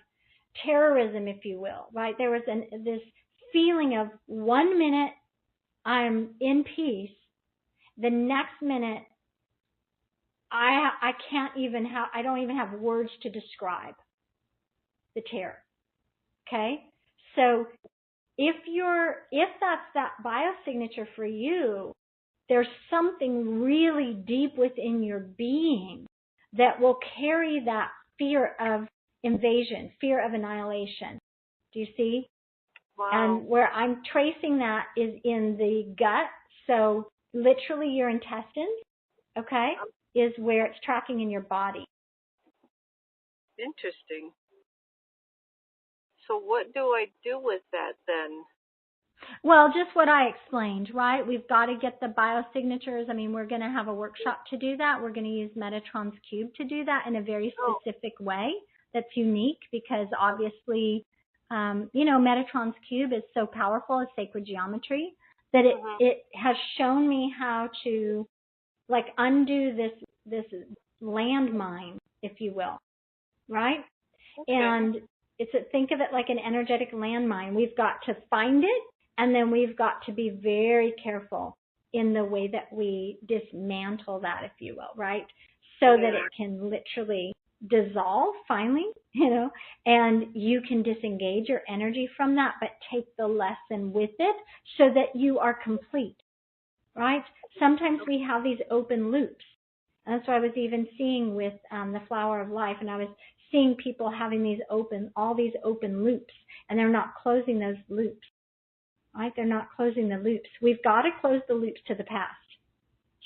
terrorism, if you will, right? There was this feeling of 1 minute I'm in peace, the next minute I don't even have words to describe the terror. Okay? So if that's that biosignature for you, there's something really deep within your being that will carry that fear of invasion, fear of annihilation. Do you see? Wow. And where I'm tracing that is in the gut. So literally your intestines, okay, is where it's tracking in your body. Interesting. So what do I do with that then? Well, just what I explained, right? We've got to get the biosignatures. I mean, we're going to have a workshop to do that. We're going to use Metatron's Cube to do that in a very specific way that's unique because obviously, you know, Metatron's Cube is so powerful as sacred geometry that it has shown me how to, like, undo this landmine, if you will, right? Okay. And think of it like an energetic landmine. We've got to find it, and then we've got to be very careful in the way that we dismantle that, if you will, right? So that it can literally dissolve finally, you know, and you can disengage your energy from that, but take the lesson with it so that you are complete, right? Sometimes we have these open loops. And that's what I was even seeing with the Flower of Life, and I was seeing people having all these open loops, and they're not closing those loops, right? They're not closing the loops. We've got to close the loops to the past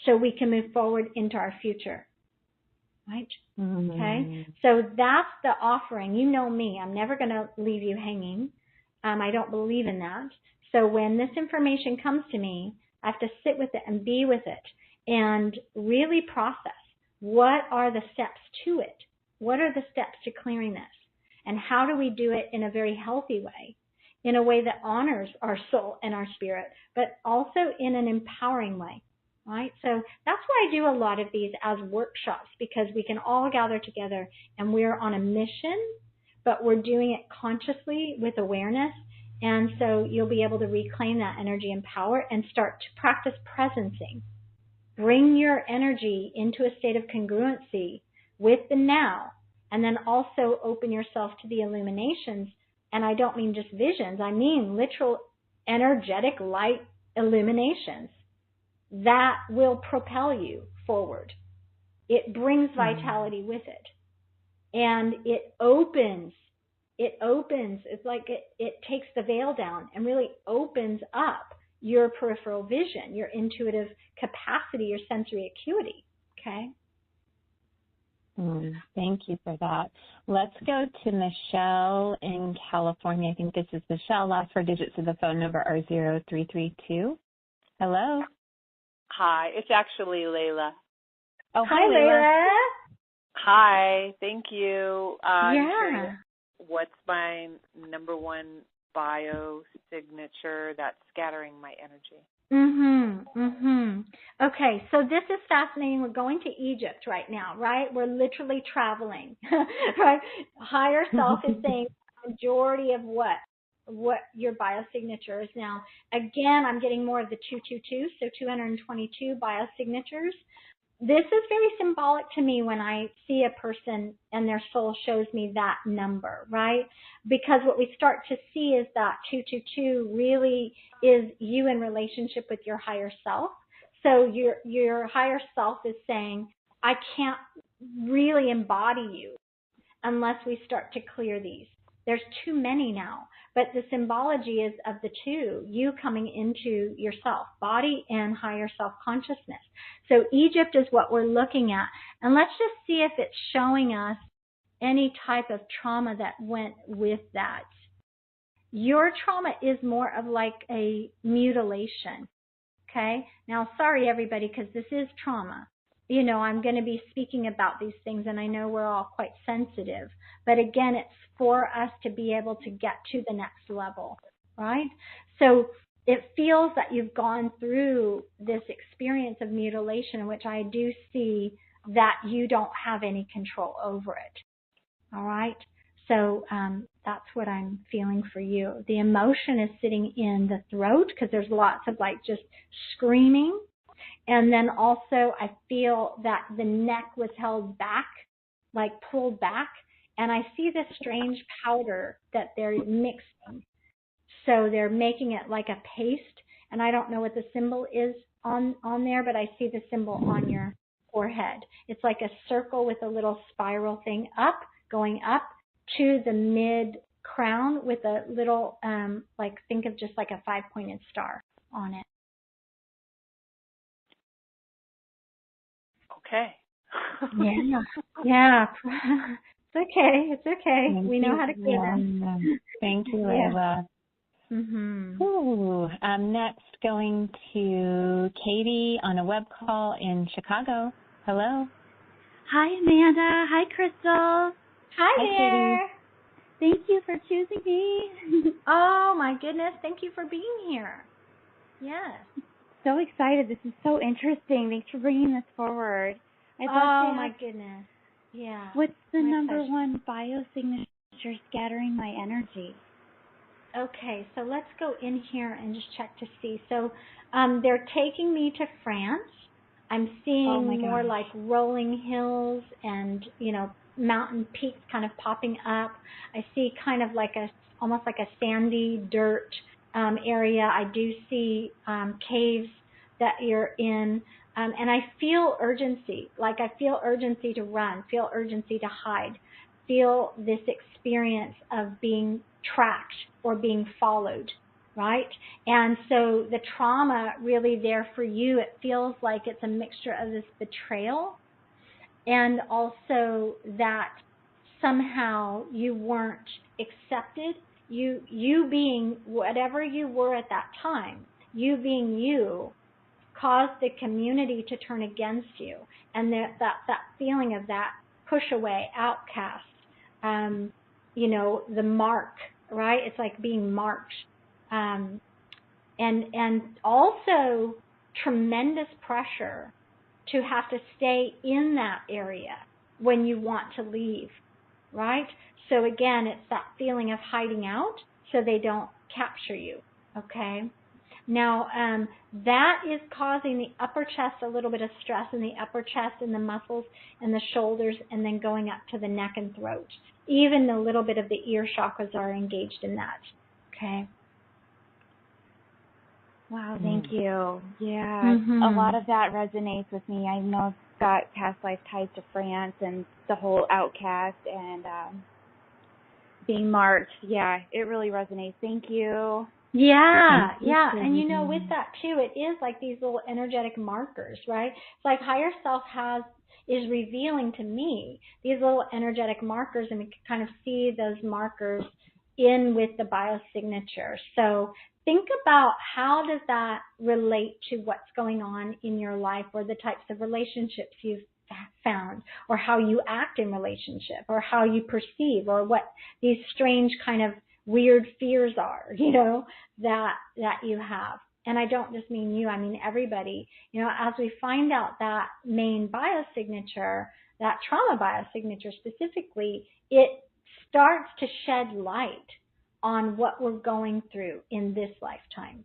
so we can move forward into our future, right? Okay? So that's the offering. You know me. I'm never going to leave you hanging. I don't believe in that. So when this information comes to me, I have to sit with it and be with it and really process what are the steps to it. What are the steps to clearing this? And how do we do it in a very healthy way, in a way that honors our soul and our spirit, but also in an empowering way, right? So that's why I do a lot of these as workshops, because we can all gather together and we're on a mission, but we're doing it consciously with awareness. And so you'll be able to reclaim that energy and power and start to practice presencing. Bring your energy into a state of congruency with the now, and then also open yourself to the illuminations. And I don't mean just visions, I mean literal energetic light illuminations that will propel you forward. it brings vitality with it. And it opens. It's like it takes the veil down and really opens up your peripheral vision, your intuitive capacity, your sensory acuity. Okay? Thank you for that. Let's go to Michelle in California. I think this is Michelle. Last four digits of the phone number are 0332. Hello. Hi, it's actually Layla. Oh, hi, Layla. Hi, thank you. Yeah. Curious, what's my number one biosignature that's scattering my energy? Okay, so this is fascinating. We're going to Egypt right now, right? We're literally traveling, right? Higher self is saying the majority of what your biosignature is. Now, again, I'm getting more of the 222, so 222 biosignatures. This is very symbolic to me when I see a person and their soul shows me that number, right? Because what we start to see is that 222 really is you in relationship with your higher self. So your higher self is saying, I can't really embody you unless we start to clear these. There's too many now, but the symbology is of the two, you coming into yourself, body and higher self-consciousness. So Egypt is what we're looking at. And let's just see if it's showing us any type of trauma that went with that. Your trauma is more of like a mutilation, okay? Now, sorry, everybody, because this is trauma. You know, I'm going to be speaking about these things, and I know we're all quite sensitive. But again, it's for us to be able to get to the next level, right? So it feels that you've gone through this experience of mutilation, in which I do see that you don't have any control over it, all right? So that's what I'm feeling for you. The emotion is sitting in the throat because there's lots of like just screaming. And then also I feel that the neck was held back, like pulled back. And I see this strange powder that they're mixing. So they're making it like a paste. And I don't know what the symbol is on there, but I see the symbol on your forehead. It's like a circle with a little spiral thing up, going up to the mid crown with a little, like think of just like a 5-pointed star on it. Okay. Yeah. It's okay. We know how to clear them. Thank you, Layla. Next, going to Katie on a web call in Chicago. Hello. Hi, Amanda. Hi, Christel. Hi there. Katie. Thank you for choosing me. Oh, my goodness. Thank you for being here. Yes. So excited. This is so interesting. Thanks for bringing this forward. My goodness. Yeah. What's the number one biosignature scattering my energy? Okay, so let's go in here and just check to see. So they're taking me to France. I'm seeing more like rolling hills and, you know, mountain peaks kind of popping up. I see kind of like almost like a sandy dirt area. I do see caves that you're in. And I feel urgency, like I feel urgency to run, feel urgency to hide, feel this experience of being tracked or being followed, right? And so the trauma really there for you, it feels like it's a mixture of this betrayal and also that somehow you weren't accepted, you being whatever you were at that time, you being you, caused the community to turn against you, and that feeling of that push away, outcast, you know, the mark, right? It's like being marked, and also tremendous pressure to have to stay in that area when you want to leave, right? So again, it's that feeling of hiding out so they don't capture you, okay? Now, that is causing the upper chest a little bit of stress in the upper chest and the muscles and the shoulders and then going up to the neck and throat. Even a little bit of the ear chakras are engaged in that. Okay. Wow, thank you. Yeah, a lot of that resonates with me. I know got past life ties to France and the whole outcast and being marked. Yeah, it really resonates. Thank you. Yeah. And you know, with that too, it is like these little energetic markers, right? It's like higher self is revealing to me these little energetic markers, and we can kind of see those markers in with the biosignature. So think about how does that relate to what's going on in your life, or the types of relationships you've found, or how you act in relationship, or how you perceive, or what these strange kind of weird fears are, you know, that you have. And I don't just mean you, I mean everybody. You know, as we find out that main biosignature, that trauma biosignature specifically, it starts to shed light on what we're going through in this lifetime.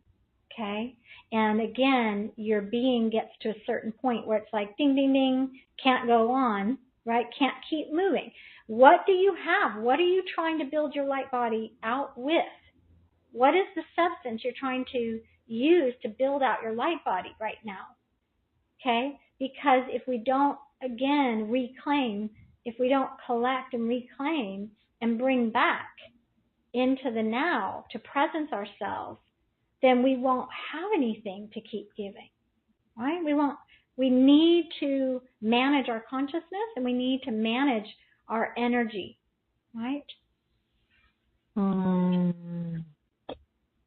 Okay? And again, your being gets to a certain point where it's like ding, ding, ding, can't go on, right? Can't keep moving. What do you have? What are you trying to build your light body out with? What is the substance you're trying to use to build out your light body right now? Okay? Because if we don't, again, reclaim, if we don't collect and reclaim and bring back into the now to presence ourselves, then we won't have anything to keep giving, right? We need to manage our consciousness, and we need to manage our energy, right?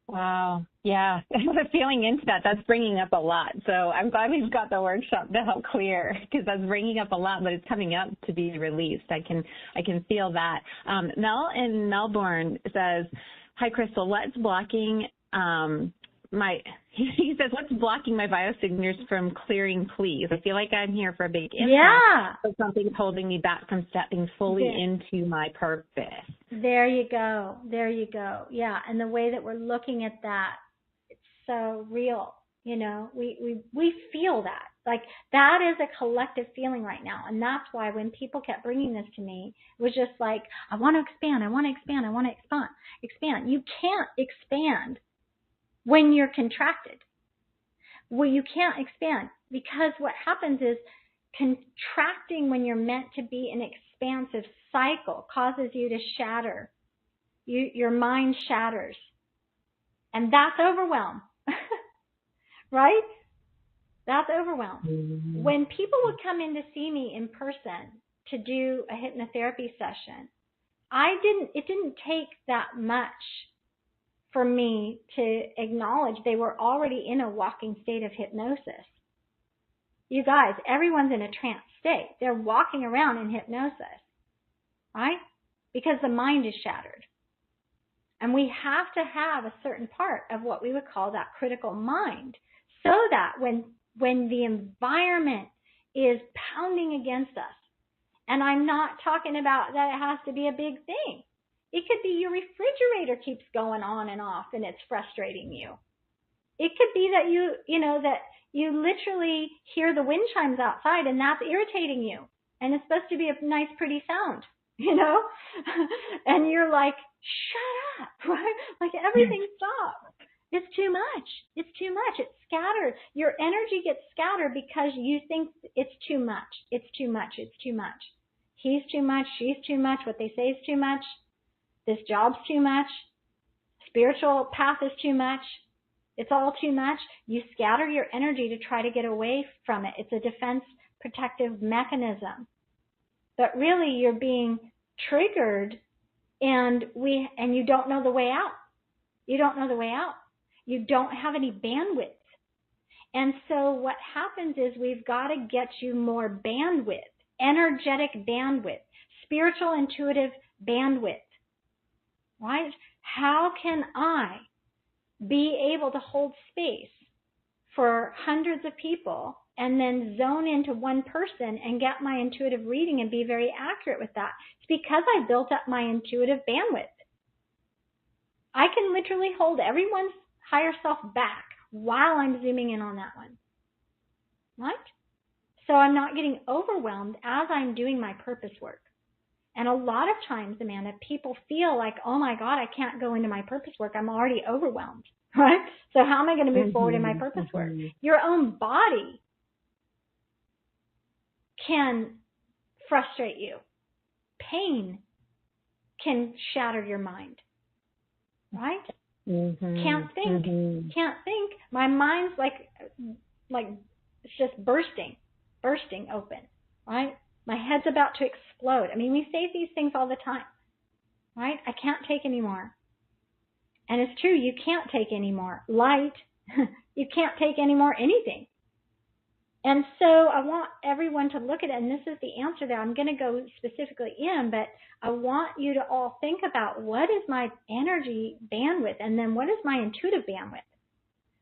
Wow. Yeah. The feeling into that, that's bringing up a lot. So I'm glad we've got the workshop to help clear, because that's bringing up a lot, but it's coming up to be released. I can feel that. Mel in Melbourne says, hi, Christel, what's blocking he says, what's blocking my biosignatures from clearing, please? I feel like I'm here for a big impact, but something's holding me back from stepping fully into my purpose. There you go. Yeah, and the way that we're looking at that, it's so real. You know, we feel that. Like, that is a collective feeling right now. And that's why when people kept bringing this to me, it was just like, I want to expand. You can't expand when you're contracted. Well, you can't expand, because what happens is contracting when you're meant to be an expansive cycle causes you to shatter. Your mind shatters. And that's overwhelm. Right? That's overwhelm. Mm-hmm. When people would come in to see me in person to do a hypnotherapy session, it didn't take that much for me to acknowledge they were already in a walking state of hypnosis. You guys, everyone's in a trance state. They're walking around in hypnosis, right? Because the mind is shattered. And we have to have a certain part of what we would call that critical mind, so that when the environment is pounding against us, and I'm not talking about that it has to be a big thing. It could be your refrigerator keeps going on and off and it's frustrating you. It could be that that you literally hear the wind chimes outside and that's irritating you. And it's supposed to be a nice, pretty sound, and you're like, shut up, right? Like, everything stops. It's too much. It's scattered. Your energy gets scattered because you think it's too much. It's too much. He's too much. She's too much. What they say is too much. This job's too much. Spiritual path is too much. It's all too much. You scatter your energy to try to get away from it. It's a defense protective mechanism. But really, you're being triggered, and you don't know the way out. You don't have any bandwidth. And so what happens is we've got to get you more bandwidth, energetic bandwidth, spiritual intuitive bandwidth. Right? How can I be able to hold space for hundreds of people and then zone into one person and get my intuitive reading and be very accurate with that? It's because I built up my intuitive bandwidth. I can literally hold everyone's higher self back while I'm zooming in on that one. Right? So I'm not getting overwhelmed as I'm doing my purpose work. And a lot of times, Amanda, people feel like, oh my God, I can't go into my purpose work. I'm already overwhelmed, right? So how am I going to move forward in my purpose work? Your own body can frustrate you. Pain can shatter your mind, right? Can't think. Can't think. My mind's like it's just bursting open, right? My head's about to explode. I mean, we say these things all the time, right? I can't take any more. And it's true, you can't take any more light. You can't take any more anything. And so I want everyone to look at it, and this is the answer there. I'm going to go specifically in, but I want you to all think about what is my energy bandwidth, and then what is my intuitive bandwidth?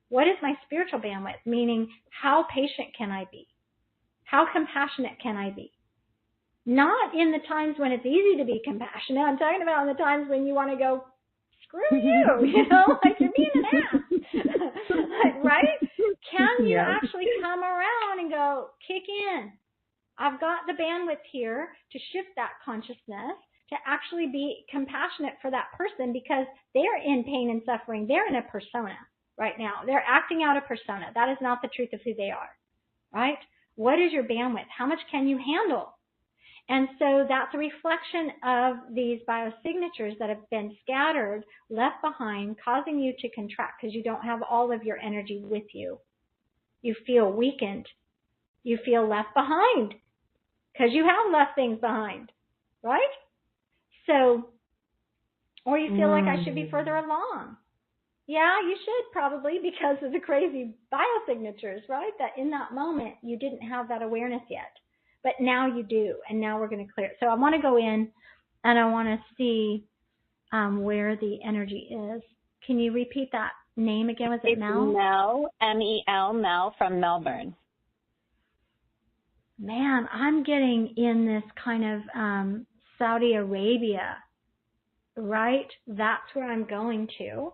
What is my spiritual bandwidth? Meaning, how patient can I be? How compassionate can I be? Not in the times when it's easy to be compassionate. I'm talking about in the times when you want to go, screw you, like you're being an ass, right? Can you actually come around and go, kick in? I've got the bandwidth here to shift that consciousness, to actually be compassionate for that person because they're in pain and suffering. They're in a persona right now. They're acting out a persona. That is not the truth of who they are, right? What is your bandwidth? How much can you handle? And so that's a reflection of these biosignatures that have been scattered, left behind, causing you to contract because you don't have all of your energy with you. You feel weakened. You feel left behind because you have left things behind, right? So, or you feel like I should be further along. Yeah, you should probably because of the crazy biosignatures, right? That in that moment you didn't have that awareness yet. But now you do, and now we're going to clear it. So I want to go in, and I want to see where the energy is. Can you repeat that name again? Was it Mel? Mel, M-E-L, Mel from Melbourne. Man, I'm getting in this kind of Saudi Arabia, right? That's where I'm going to,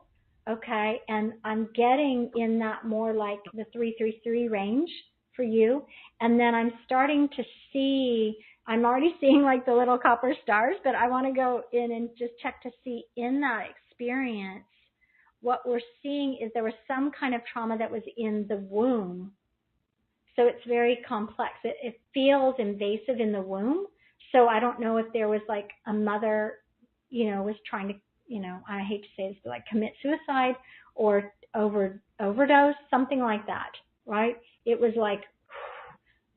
okay? And I'm getting in that more like the 333 range for you. And then I'm starting to see, I'm already seeing like the little copper stars, but I want to go in and just check to see in that experience, what we're seeing is there was some kind of trauma that was in the womb. So it's very complex. It feels invasive in the womb. So I don't know if there was like a mother, was trying to, I hate to say this, but like commit suicide or overdose, something like that, right? It was like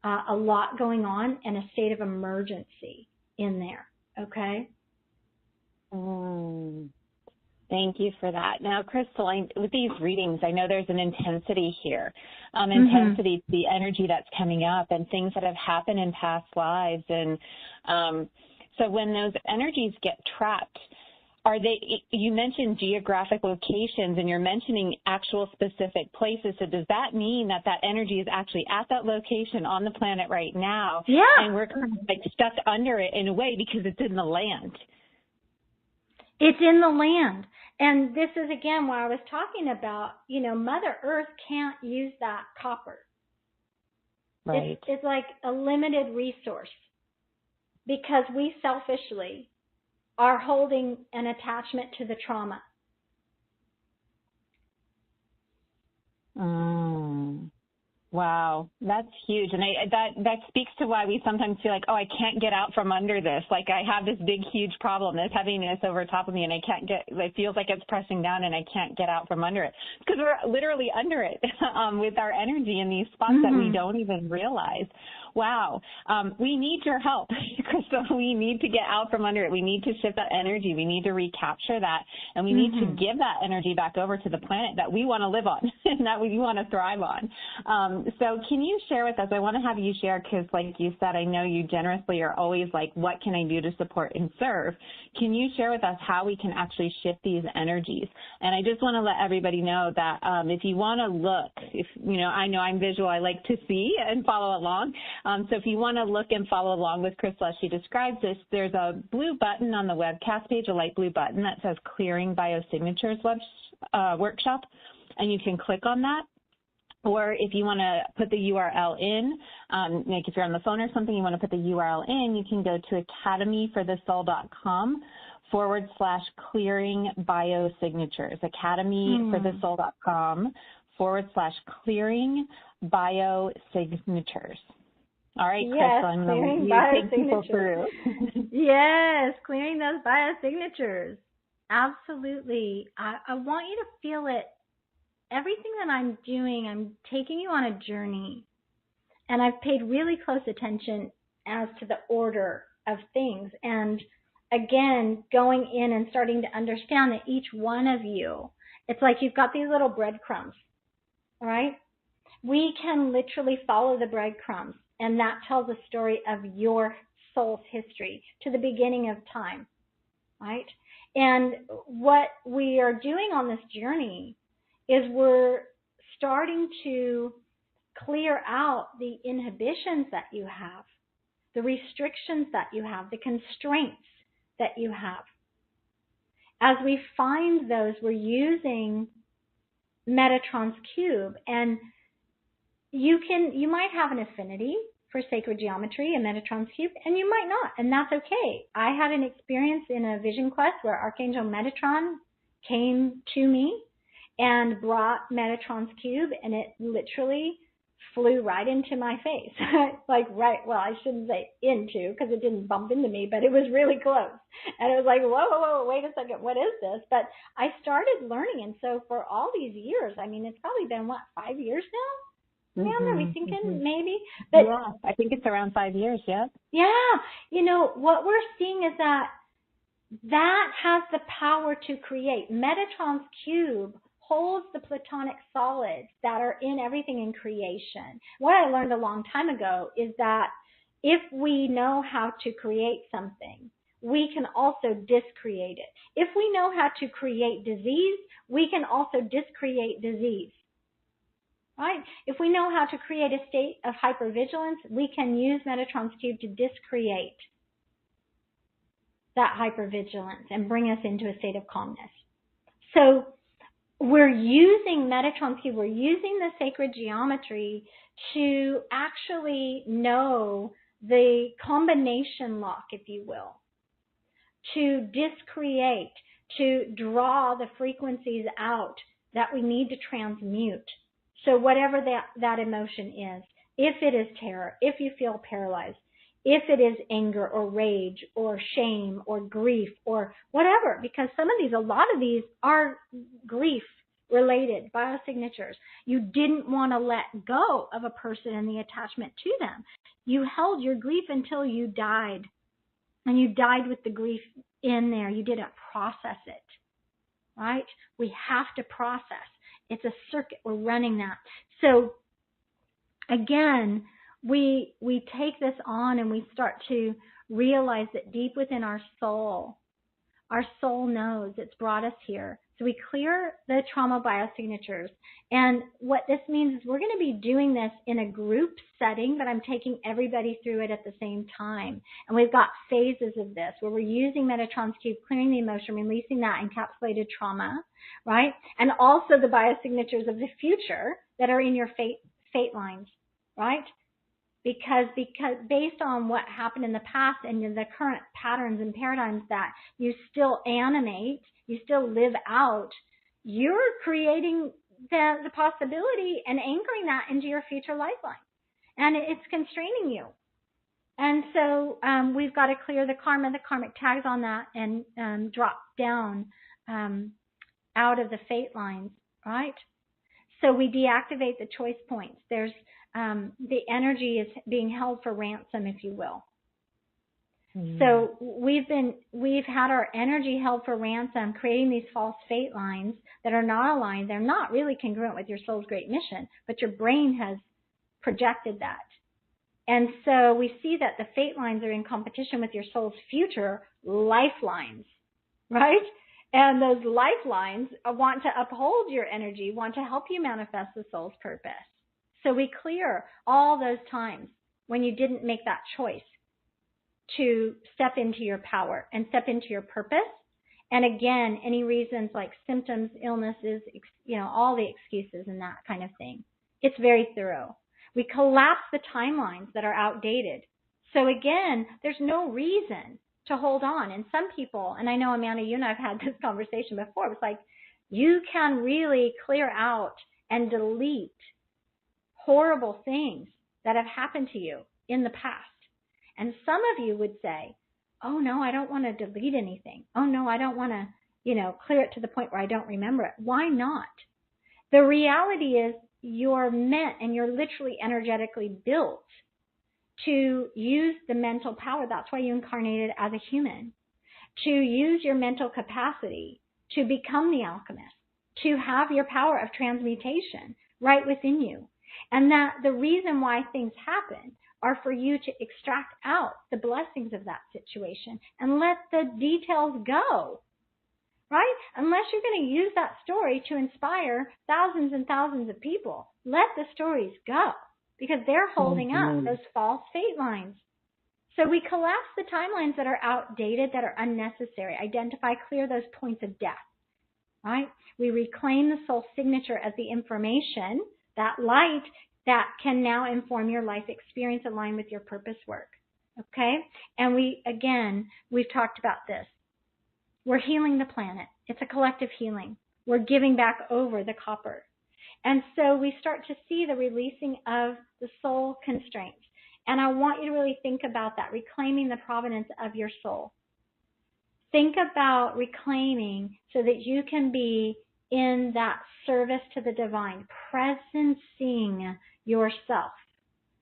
a lot going on and a state of emergency in there, okay? Thank you for that. Now, Christel, with these readings, I know there's an intensity here, intensity to the energy that's coming up and things that have happened in past lives. And so when those energies get trapped, you mentioned geographic locations and you're mentioning actual specific places. So does that mean that energy is actually at that location on the planet right now? Yeah. And we're kind of like stuck under it in a way because it's in the land. It's in the land. And this is, again, what I was talking about. Mother Earth can't use that copper. Right. It's like a limited resource because we selfishly are holding an attachment to the trauma. Wow, that's huge. And that speaks to why we sometimes feel like, I can't get out from under this. Like I have this big, huge problem, this heaviness over top of me, and it feels like it's pressing down and I can't get out from under it. Because we're literally under it with our energy in these spots that we don't even realize. Wow. We need your help, Christel. We need to get out from under it. We need to shift that energy. We need to recapture that. And we need to give that energy back over to the planet that we want to live on and that we want to thrive on. So can you share with us, I want to have you share because like you said, I know you generously are always like, what can I do to support and serve? Can you share with us how we can actually shift these energies? And I just want to let everybody know that if you want to look, I know I'm visual, I like to see and follow along. So if you want to look and follow along with Christel as she describes this, there's a blue button on the webcast page, a light blue button that says Clearing Biosignatures Workshop, and you can click on that. Or if you want to put the URL in, like if you're on the phone or something, you want to put the URL in, you can go to academyforthesoul.com/clearing biosignatures, academyforthesoul.com/clearing biosignatures. All right, Yes, Christel, I'm going to take people through. Yes, clearing those biosignatures. Absolutely. I want you to feel it. Everything that I'm doing, I'm taking you on a journey. And I've paid really close attention as to the order of things. And again, going in and starting to understand that each one of you, it's like you've got these little breadcrumbs, all right? We can literally follow the breadcrumbs, and that tells a story of your soul's history to the beginning of time, right? And what we are doing on this journey is we're starting to clear out the inhibitions that you have, the restrictions that you have, the constraints that you have. As we find those, we're using Metatron's cube, and you might have an affinity for sacred geometry and Metatron's cube, and you might not, and that's okay. I had an experience in a vision quest where Archangel Metatron came to me and brought Metatron's cube, and it literally flew right into my face. Well, I shouldn't say into, because it didn't bump into me, but it was really close. And it was like, whoa, wait a second, what is this? But I started learning, and so for all these years, I mean, it's probably been, 5 years now? Ma'am, are we thinking maybe? But yeah, I think it's around 5 years, yeah. Yeah, what we're seeing is that has the power to create. Metatron's cube holds the platonic solids that are in everything in creation. What I learned a long time ago is that if we know how to create something, we can also discreate it. If we know how to create disease, we can also discreate disease. Right? If we know how to create a state of hypervigilance, we can use Metatron's cube to discreate that hypervigilance and bring us into a state of calmness. So we're using Metatron's cube, we're using the sacred geometry to actually know the combination lock, if you will, to discreate, to draw the frequencies out that we need to transmute. So whatever that emotion is, if it is terror, if you feel paralyzed, if it is anger or rage or shame or grief or whatever, because a lot of these are grief related biosignatures. You didn't want to let go of a person and the attachment to them. You held your grief until you died, and you died with the grief in there. You didn't process it, right? We have to process. It's a circuit. We're running that. So again, we take this on and we start to realize that deep within our soul knows it's brought us here. So we clear the trauma biosignatures. And what this means is we're going to be doing this in a group setting, but I'm taking everybody through it at the same time. And we've got phases of this where we're using Metatron's cube, clearing the emotion, releasing that encapsulated trauma, right? And also the biosignatures of the future that are in your fate lines, right? Because based on what happened in the past and the current patterns and paradigms that you still animate, you still live out, you're creating the possibility and anchoring that into your future lifeline. And it's constraining you. And so we've got to clear the karma, the karmic tags on that, and drop down out of the fate lines, right? So we deactivate the choice points. There's the energy is being held for ransom, if you will. So we've had our energy held for ransom, creating these false fate lines that are not aligned. They're not really congruent with your soul's great mission, but your brain has projected that. And so we see that the fate lines are in competition with your soul's future lifelines, right? And those lifelines want to uphold your energy, want to help you manifest the soul's purpose. So we clear all those times when you didn't make that choice to step into your power and step into your purpose. And again, any reasons like symptoms, illnesses, all the excuses and that kind of thing. It's very thorough. We collapse the timelines that are outdated. So again, there's no reason to hold on. And some people, and I know, Amanda, you and I have had this conversation before, it's like you can really clear out and delete horrible things that have happened to you in the past. And some of you would say, oh, no, I don't want to delete anything. Oh, no, I don't want to, clear it to the point where I don't remember it. Why not? The reality is you're meant and you're literally energetically built to use the mental power. That's why you incarnated as a human, to use your mental capacity to become the alchemist, to have your power of transmutation right within you. And that the reason why things happen are for you to extract out the blessings of that situation and let the details go, right? Unless you're going to use that story to inspire thousands and thousands of people, let the stories go, because they're holding up those false fate lines. So we collapse the timelines that are outdated, that are unnecessary, identify, clear those points of death, right? We reclaim the soul signature as the information, that light that can now inform your life experience aligned with your purpose work, okay? And we've talked about this. We're healing the planet. It's a collective healing. We're giving back over the copper. And so we start to see the releasing of the soul constraints. And I want you to really think about that, reclaiming the provenance of your soul. Think about reclaiming so that you can be in that service to the divine, presencing yourself.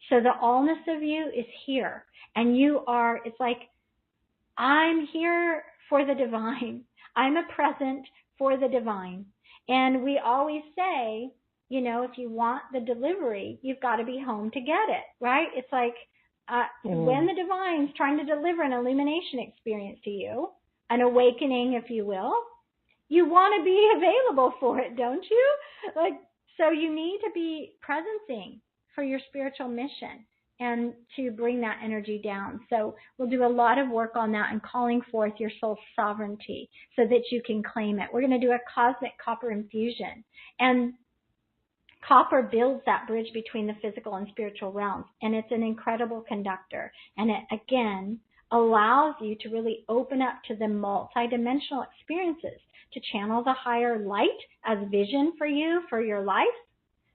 So the allness of you is here. And you are, it's like, I'm here for the divine. I'm a present for the divine. And we always say, if you want the delivery, you've got to be home to get it, right? It's like when the divine's trying to deliver an illumination experience to you, an awakening, if you will, you want to be available for it, don't you? So you need to be presencing for your spiritual mission and to bring that energy down. So we'll do a lot of work on that and calling forth your soul's sovereignty so that you can claim it. We're going to do a cosmic copper infusion. And copper builds that bridge between the physical and spiritual realms. And it's an incredible conductor. And it, again, allows you to really open up to the multidimensional experiences, to channel the higher light as vision for you, for your life,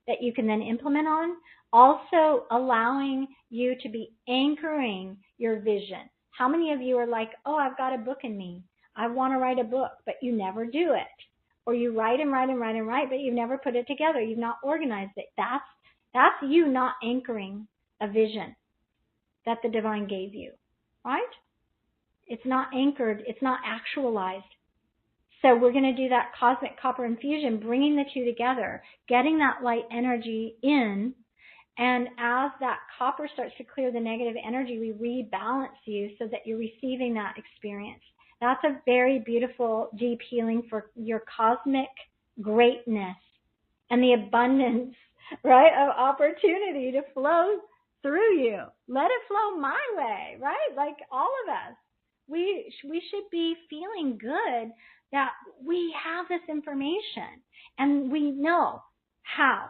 that you can then implement on. Also allowing you to be anchoring your vision. How many of you are like, oh, I've got a book in me. I want to write a book, but you never do it. Or you write and write and write and write, but you've never put it together. You've not organized it. That's you not anchoring a vision that the divine gave you, right? It's not anchored. It's not actualized. So we're going to do that cosmic copper infusion, bringing the two together, getting that light energy in. And as that copper starts to clear the negative energy, we rebalance you so that you're receiving that experience. That's a very beautiful, deep healing for your cosmic greatness and the abundance, right, of opportunity to flow through you. Let it flow my way, right? Like all of us. We should be feeling good that we have this information and we know how.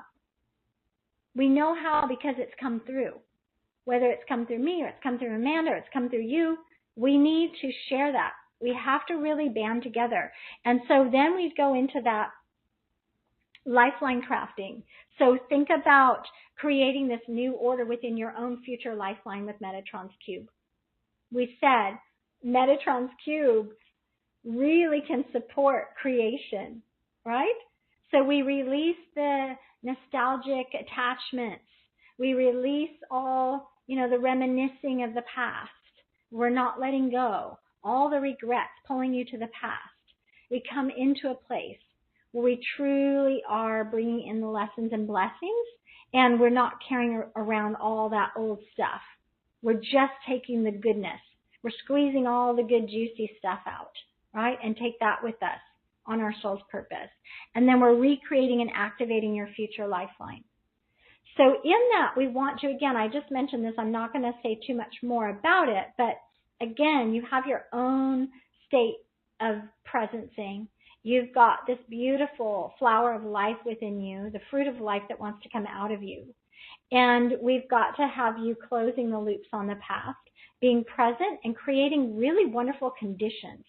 We know how because it's come through. Whether it's come through me or it's come through Amanda or it's come through you, we need to share that. We have to really band together. And so then we go into that lifeline crafting. So think about creating this new order within your own future lifeline with Metatron's Cube. We said Metatron's Cube really can support creation, right? So we release the nostalgic attachments. We release all, the reminiscing of the past. We're not letting go. All the regrets pulling you to the past. We come into a place where we truly are bringing in the lessons and blessings, and we're not carrying around all that old stuff. We're just taking the goodness. We're squeezing all the good, juicy stuff out, right? And take that with us on our soul's purpose. And then we're recreating and activating your future lifeline. So in that, we want to, again, I just mentioned this. I'm not going to say too much more about it, but again, you have your own state of presencing. You've got this beautiful flower of life within you, the fruit of life that wants to come out of you. And we've got to have you closing the loops on the past, being present and creating really wonderful conditions,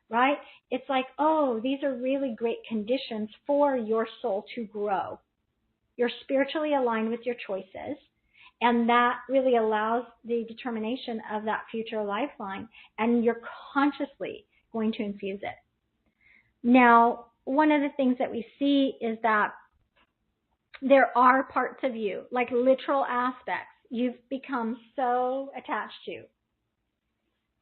right? It's like, oh, these are really great conditions for your soul to grow. You're spiritually aligned with your choices. And that really allows the determination of that future lifeline, and you're consciously going to infuse it. Now, one of the things that we see is that there are parts of you, like literal aspects, you've become so attached to.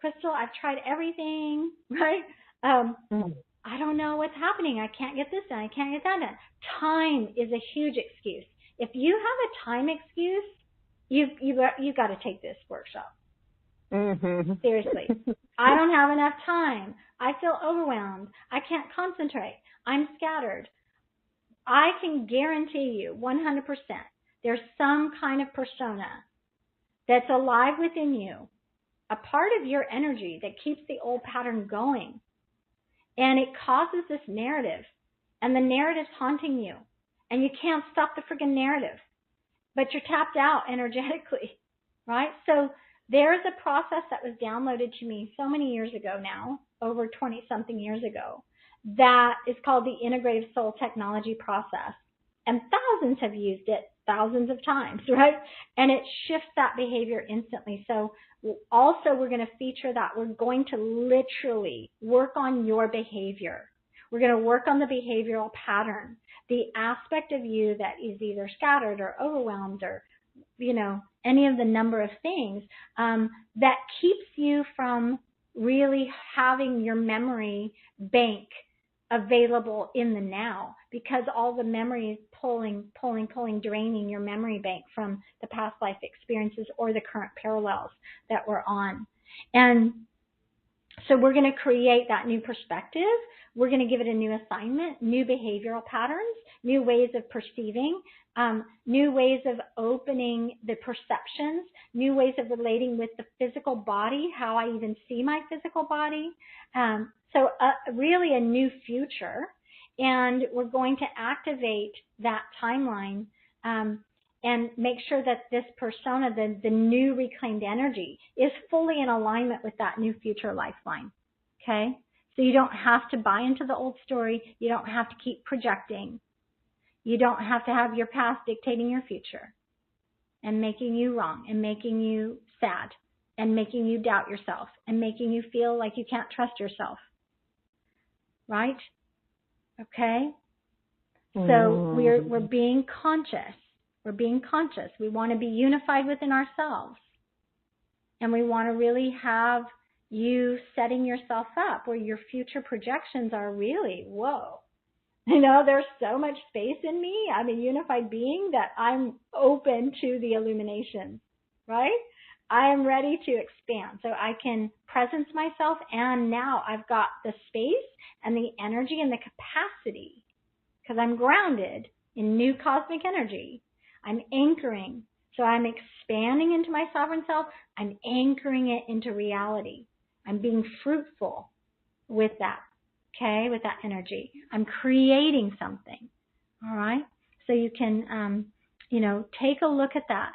Christel, I've tried everything, right? I don't know what's happening. I can't get this done. I can't get that done. Time is a huge excuse. If you have a time excuse, you got to take this workshop. Seriously. I don't have enough time. I feel overwhelmed. I can't concentrate. I'm scattered. I can guarantee you 100% there's some kind of persona that's alive within you, a part of your energy that keeps the old pattern going. And it causes this narrative. And the narrative's haunting you. And you can't stop the friggin' narrative. But you're tapped out energetically, right? So there's a process that was downloaded to me so many years ago now, over 20-something years ago, that is called the Integrative Soul Technology Process. And thousands have used it thousands of times, right? And it shifts that behavior instantly. So also we're going to feature that. We're going to literally work on your behavior. We're going to work on the behavioral pattern, the aspect of you that is either scattered or overwhelmed or, you know, any of the number of things that keeps you from really having your memory bank available in the now, because all the memory is pulling, draining your memory bank from the past life experiences or the current parallels that we're on. And so we're going to create that new perspective. We're going to give it a new assignment, new behavioral patterns, new ways of perceiving, new ways of opening the perceptions, new ways of relating with the physical body, how I even see my physical body. So really a new future. And we're going to activate that timeline and make sure that this persona, the new reclaimed energy, is fully in alignment with that new future lifeline. Okay? So you don't have to buy into the old story. You don't have to keep projecting. You don't have to have your past dictating your future and making you wrong and making you sad and making you doubt yourself and making you feel like you can't trust yourself. Right? Okay? So we're being conscious. We're being conscious. We want to be unified within ourselves. And we want to really have you setting yourself up where your future projections are really, whoa. You know, there's so much space in me. I'm a unified being that I'm open to the illumination, right? I am ready to expand so I can presence myself, and now I've got the space and the energy and the capacity because I'm grounded in new cosmic energy. I'm anchoring. So I'm expanding into my sovereign self. I'm anchoring it into reality. I'm being fruitful with that, okay, with that energy. I'm creating something, all right? So you can, take a look at that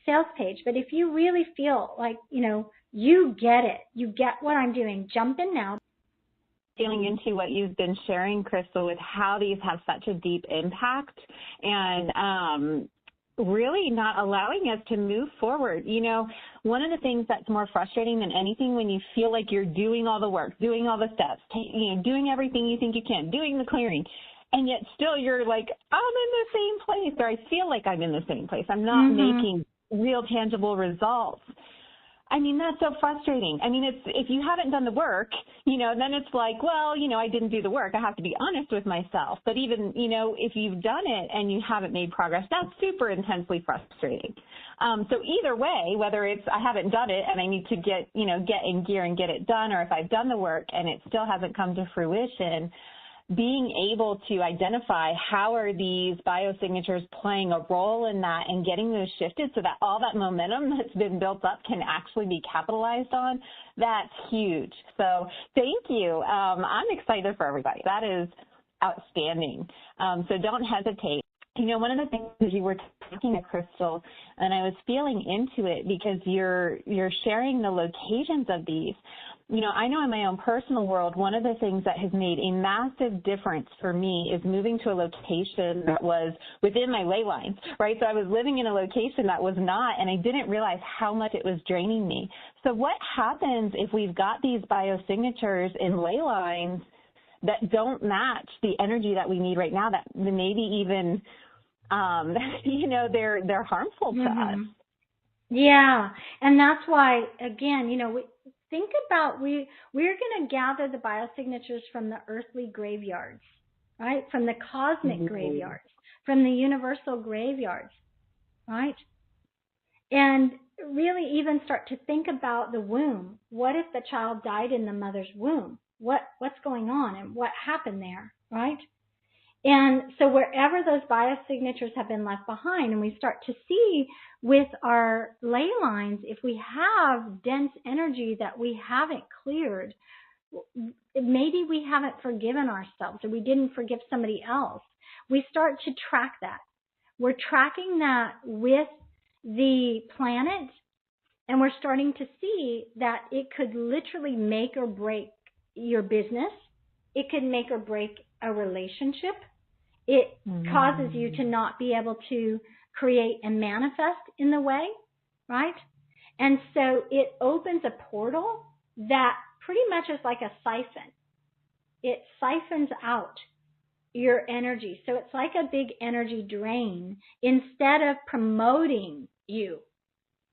sales page. But if you really feel like, you get it, you get what I'm doing, jump in now. Feeling into what you've been sharing, Christel, with how these have such a deep impact and really not allowing us to move forward. You know, one of the things that's more frustrating than anything when you feel like you're doing all the work, doing all the steps, doing everything you think you can, doing the clearing, and yet still you're like, I'm in the same place, or I feel like I'm in the same place. I'm not making real tangible results. I mean, that's so frustrating. I mean, if you haven't done the work, then it's like, well, I didn't do the work. I have to be honest with myself. But even, if you've done it and you haven't made progress, that's super intensely frustrating. So either way, whether it's I haven't done it and I need to get in gear and get it done, or if I've done the work and it still hasn't come to fruition, being able to identify how are these biosignatures playing a role in that and getting those shifted so that all that momentum that's been built up can actually be capitalized on, that's huge. So thank you. I'm excited for everybody. That is outstanding. So don't hesitate. One of the things is you were talking to Christel, and I was feeling into it because you're sharing the locations of these. I know in my own personal world, one of the things that has made a massive difference for me is moving to a location that was within my ley lines, right? So I was living in a location that was not, and I didn't realize how much it was draining me. So what happens if we've got these biosignatures in ley lines that don't match the energy that we need right now, that maybe even, they're harmful to us? Yeah, and that's why, again, think about, we're going to gather the biosignatures from the earthly graveyards, right? From the cosmic graveyards, from the universal graveyards, right? And really even start to think about the womb. What if the child died in the mother's womb? What's going on and what happened there, right? And so wherever those biosignatures have been left behind, and we start to see with our ley lines, if we have dense energy that we haven't cleared, maybe we haven't forgiven ourselves or we didn't forgive somebody else, we start to track that. We're tracking that with the planet, and we're starting to see that it could literally make or break your business. It could make or break a relationship. It causes you to not be able to create and manifest in the way, right? And so it opens a portal that pretty much is like a siphon. It siphons out your energy. So it's like a big energy drain instead of promoting you,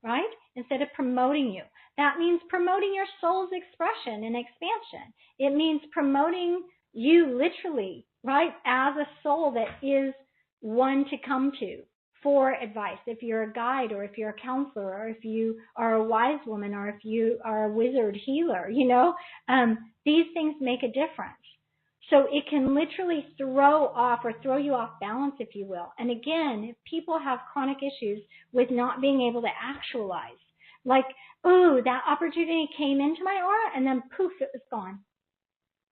right? Instead of promoting you. That means promoting your soul's expression and expansion. It means promoting you literally, right, as a soul that is one to come to for advice. If you're a guide, or if you're a counselor, or if you are a wise woman, or if you are a wizard healer, these things make a difference. So it can literally throw you off balance, if you will. And again, if people have chronic issues with not being able to actualize, like, that opportunity came into my aura and then poof, it was gone.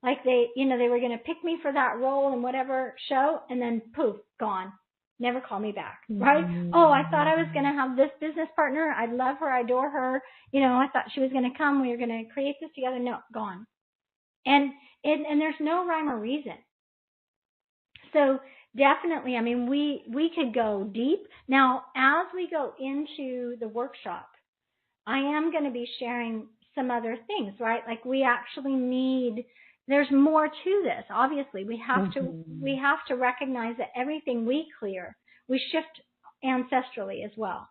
Like they were going to pick me for that role in whatever show, and then poof, gone. Never call me back, right? I thought I was going to have this business partner. I love her. I adore her. I thought she was going to come. We were going to create this together. No, gone. And there's no rhyme or reason. So definitely, we could go deep. Now, as we go into the workshop, I am going to be sharing some other things, right? Like we actually need, there's more to this. Obviously, we have to recognize that everything we clear, we shift ancestrally as well,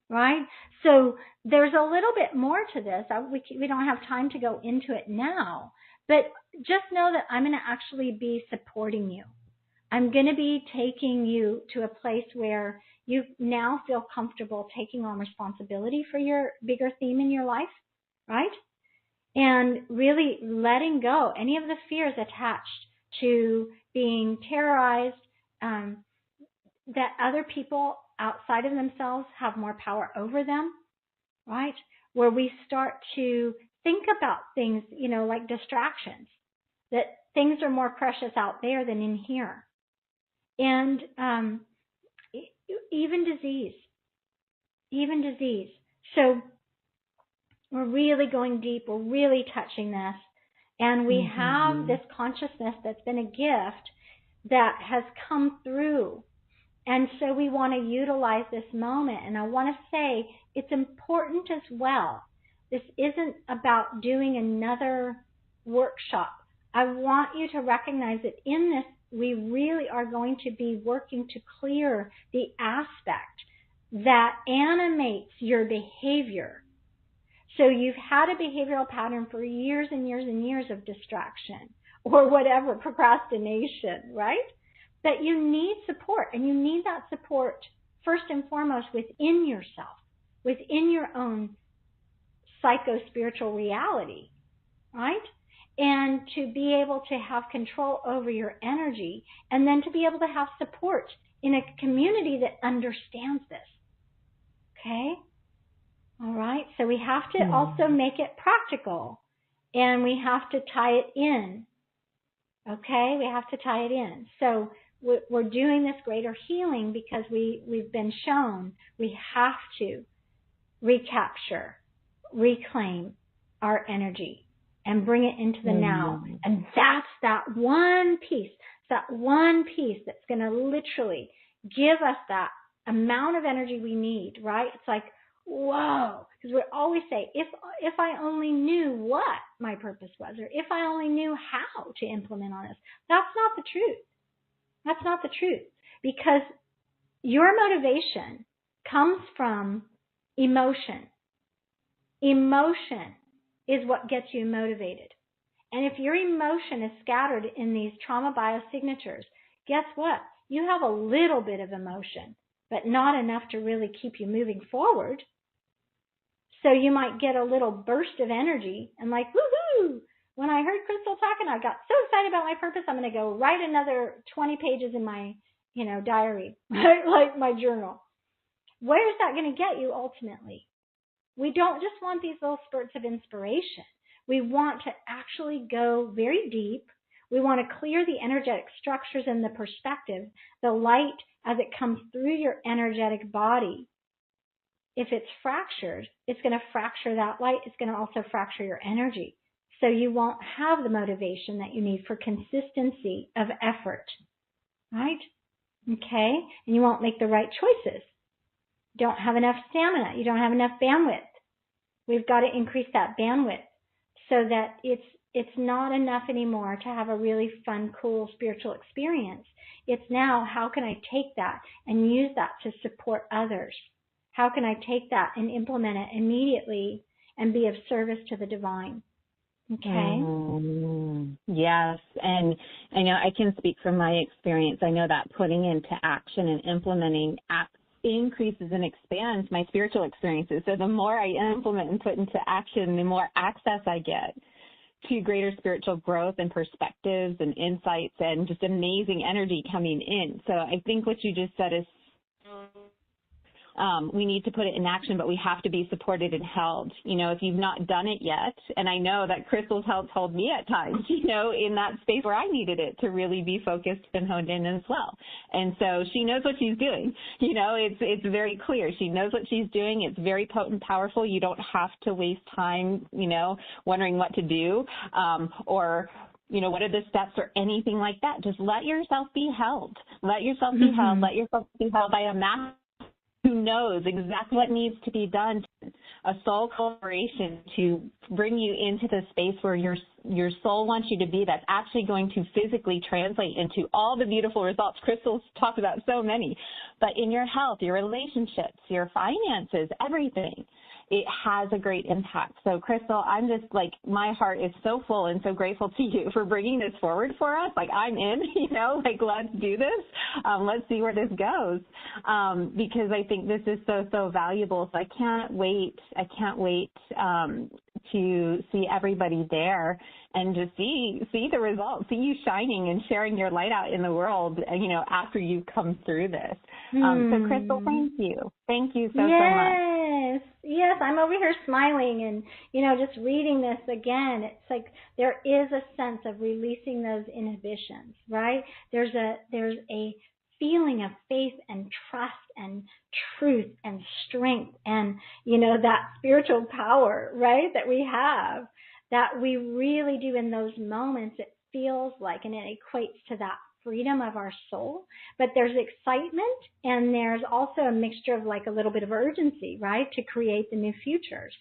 right? So there's a little bit more to this. We don't have time to go into it now, but just know that I'm going to actually be supporting you. I'm going to be taking you to a place where you now feel comfortable taking on responsibility for your bigger theme in your life, right? And really letting go any of the fears attached to being terrorized, that other people outside of themselves have more power over them, right? Where we start to think about things, like distractions, that things are more precious out there than in here. And even disease. So we're really going deep. We're really touching this. And we have this consciousness that's been a gift that has come through. And so we want to utilize this moment. And I want to say it's important as well. This isn't about doing another workshop. I want you to recognize that in this, we really are going to be working to clear the aspect that animates your behavior. So you've had a behavioral pattern for years and years and years of distraction or whatever, procrastination, right? But you need support, and you need that support first and foremost within yourself, within your own psycho-spiritual reality, right? And to be able to have control over your energy, and then to be able to have support in a community that understands this. Okay? All right? So we have to also make it practical, and we have to tie it in. Okay? We have to tie it in. So we're doing this greater healing because we've been shown we have to recapture, reclaim our energy. and bring it into the now. And that's that one piece that's going to literally give us that amount of energy we need, right? It's like, whoa, because we always say, if I only knew what my purpose was, or if I only knew how to implement on this. That's not the truth. That's not the truth, because your motivation comes from emotion. Emotion is what gets you motivated. And if your emotion is scattered in these trauma biosignatures, guess what? You have a little bit of emotion, but not enough to really keep you moving forward. So you might get a little burst of energy and like, woohoo! When I heard Christel talking, I got so excited about my purpose, I'm going to go write another 20 pages in my, diary, right? Like my journal. Where is that going to get you ultimately? We don't just want these little spurts of inspiration. We want to actually go very deep. We want to clear the energetic structures and the perspective, the light as it comes through your energetic body. If it's fractured, it's going to fracture that light. It's going to also fracture your energy. So you won't have the motivation that you need for consistency of effort, right? Okay? And you won't make the right choices. You don't have enough stamina. You don't have enough bandwidth. We've got to increase that bandwidth so that it's not enough anymore to have a really fun, cool spiritual experience. It's now, how can I take that and use that to support others? How can I take that and implement it immediately and be of service to the divine? Okay. Yes. And I know I can speak from my experience. I know that putting into action and implementing increases and expands my spiritual experiences. So the more I implement and put into action, the more access I get to greater spiritual growth and perspectives and insights and just amazing energy coming in. So I think what you just said is we need to put it in action, but we have to be supported and held. If you've not done it yet, and I know that Christel's helped hold me at times, in that space where I needed it to really be focused and honed in as well. And so she knows what she's doing. It's very clear. She knows what she's doing. It's very potent, powerful. You don't have to waste time, wondering what to do, or what are the steps or anything like that. Just let yourself be held. Let yourself be held. Let yourself be held by a master who knows exactly what needs to be done, a soul collaboration to bring you into the space where your soul wants you to be, that's actually going to physically translate into all the beautiful results. Christel's talked about so many, but in your health, your relationships, your finances, everything. It has a great impact. So, Christel, I'm just my heart is so full and so grateful to you for bringing this forward for us. I'm in, let's do this. Let's see where this goes, because I think this is so valuable. So I can't wait to see everybody there and to see the results, see you shining and sharing your light out in the world, after you come through this. So, Christel, thank you. Thank you so much. Yes, I'm over here smiling and, just reading this again. It's like there is a sense of releasing those inhibitions, right? There's a feeling of faith and trust and truth and strength and, that spiritual power, right, that we have, that we really do in those moments. It feels like, and it equates to that freedom of our soul, but there's excitement and there's also a mixture of a little bit of urgency, right, to create the new futures.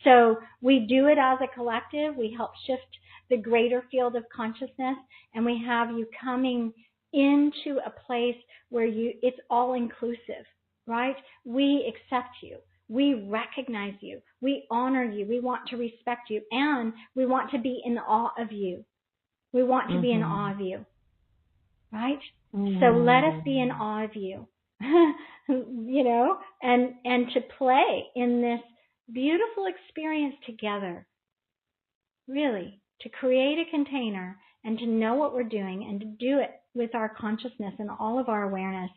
So we do it as a collective. We help shift the greater field of consciousness, and we have you coming into a place where it's all inclusive, right? We accept you. We recognize you. We honor you. We want to respect you, and we want to be in awe of you. We want to be in awe of you. Right? So let us be in awe of you, and to play in this beautiful experience together, really, to create a container and to know what we're doing and to do it with our consciousness and all of our awareness,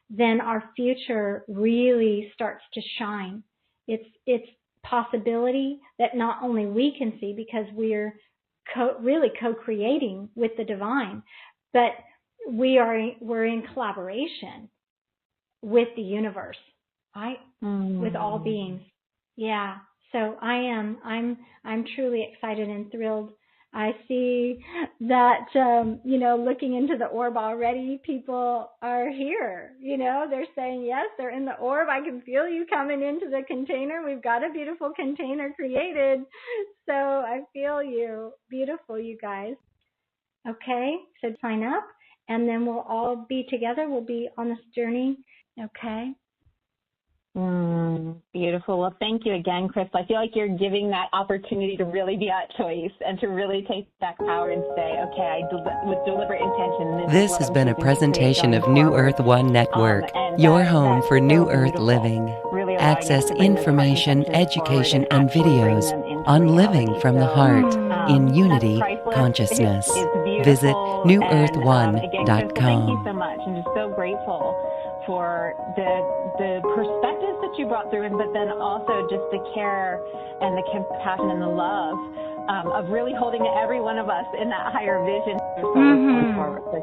then our future really starts to shine. It's possibility that not only we can see because we're really co-creating with the divine, but we're in collaboration with the universe, right? With all beings. Yeah. So I'm truly excited and thrilled. I see that, looking into the orb already, people are here. They're saying, yes, they're in the orb. I can feel you coming into the container. We've got a beautiful container created. So I feel you. Beautiful, you guys. Okay, so sign up, and then we'll all be together. We'll be on this journey. Okay. Beautiful. Well, thank you again, Christel. I feel like you're giving that opportunity to really be at choice and to really take back power and say, okay, with deliberate intention. This has been a presentation of New Earth One Network, your home for New Earth living. Really access information, education, and videos on living from the heart in unity consciousness. Visit newearth1.com. Thank you so much. I'm just so grateful for the perspectives that you brought through, but then also just the care and the compassion and the love of really holding every one of us in that higher vision. So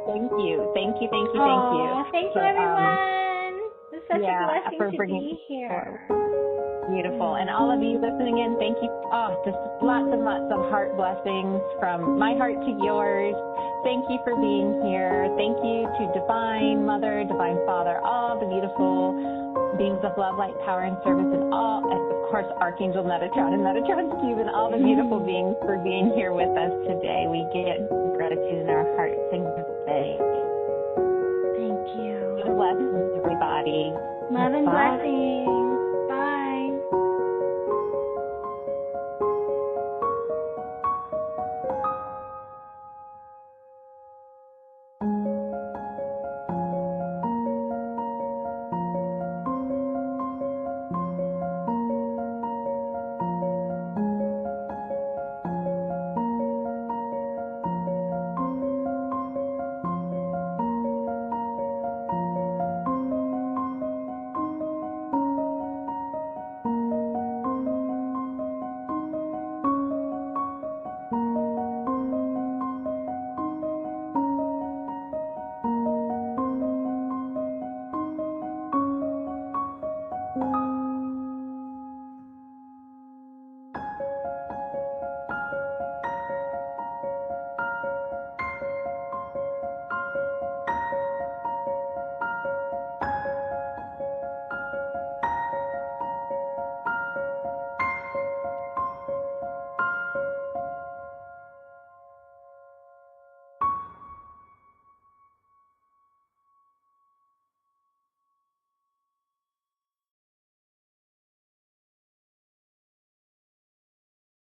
thank you. Thank you, everyone. It's such a blessing to be here. Beautiful. And all of you listening in, thank you. Just lots and lots of heart blessings from my heart to yours. Thank you for being here. Thank you to Divine Mother, Divine Father, all the beautiful beings of love, light, power, and service, and of course, Archangel Metatron and Metatron's Cube, and all the beautiful beings for being here with us today.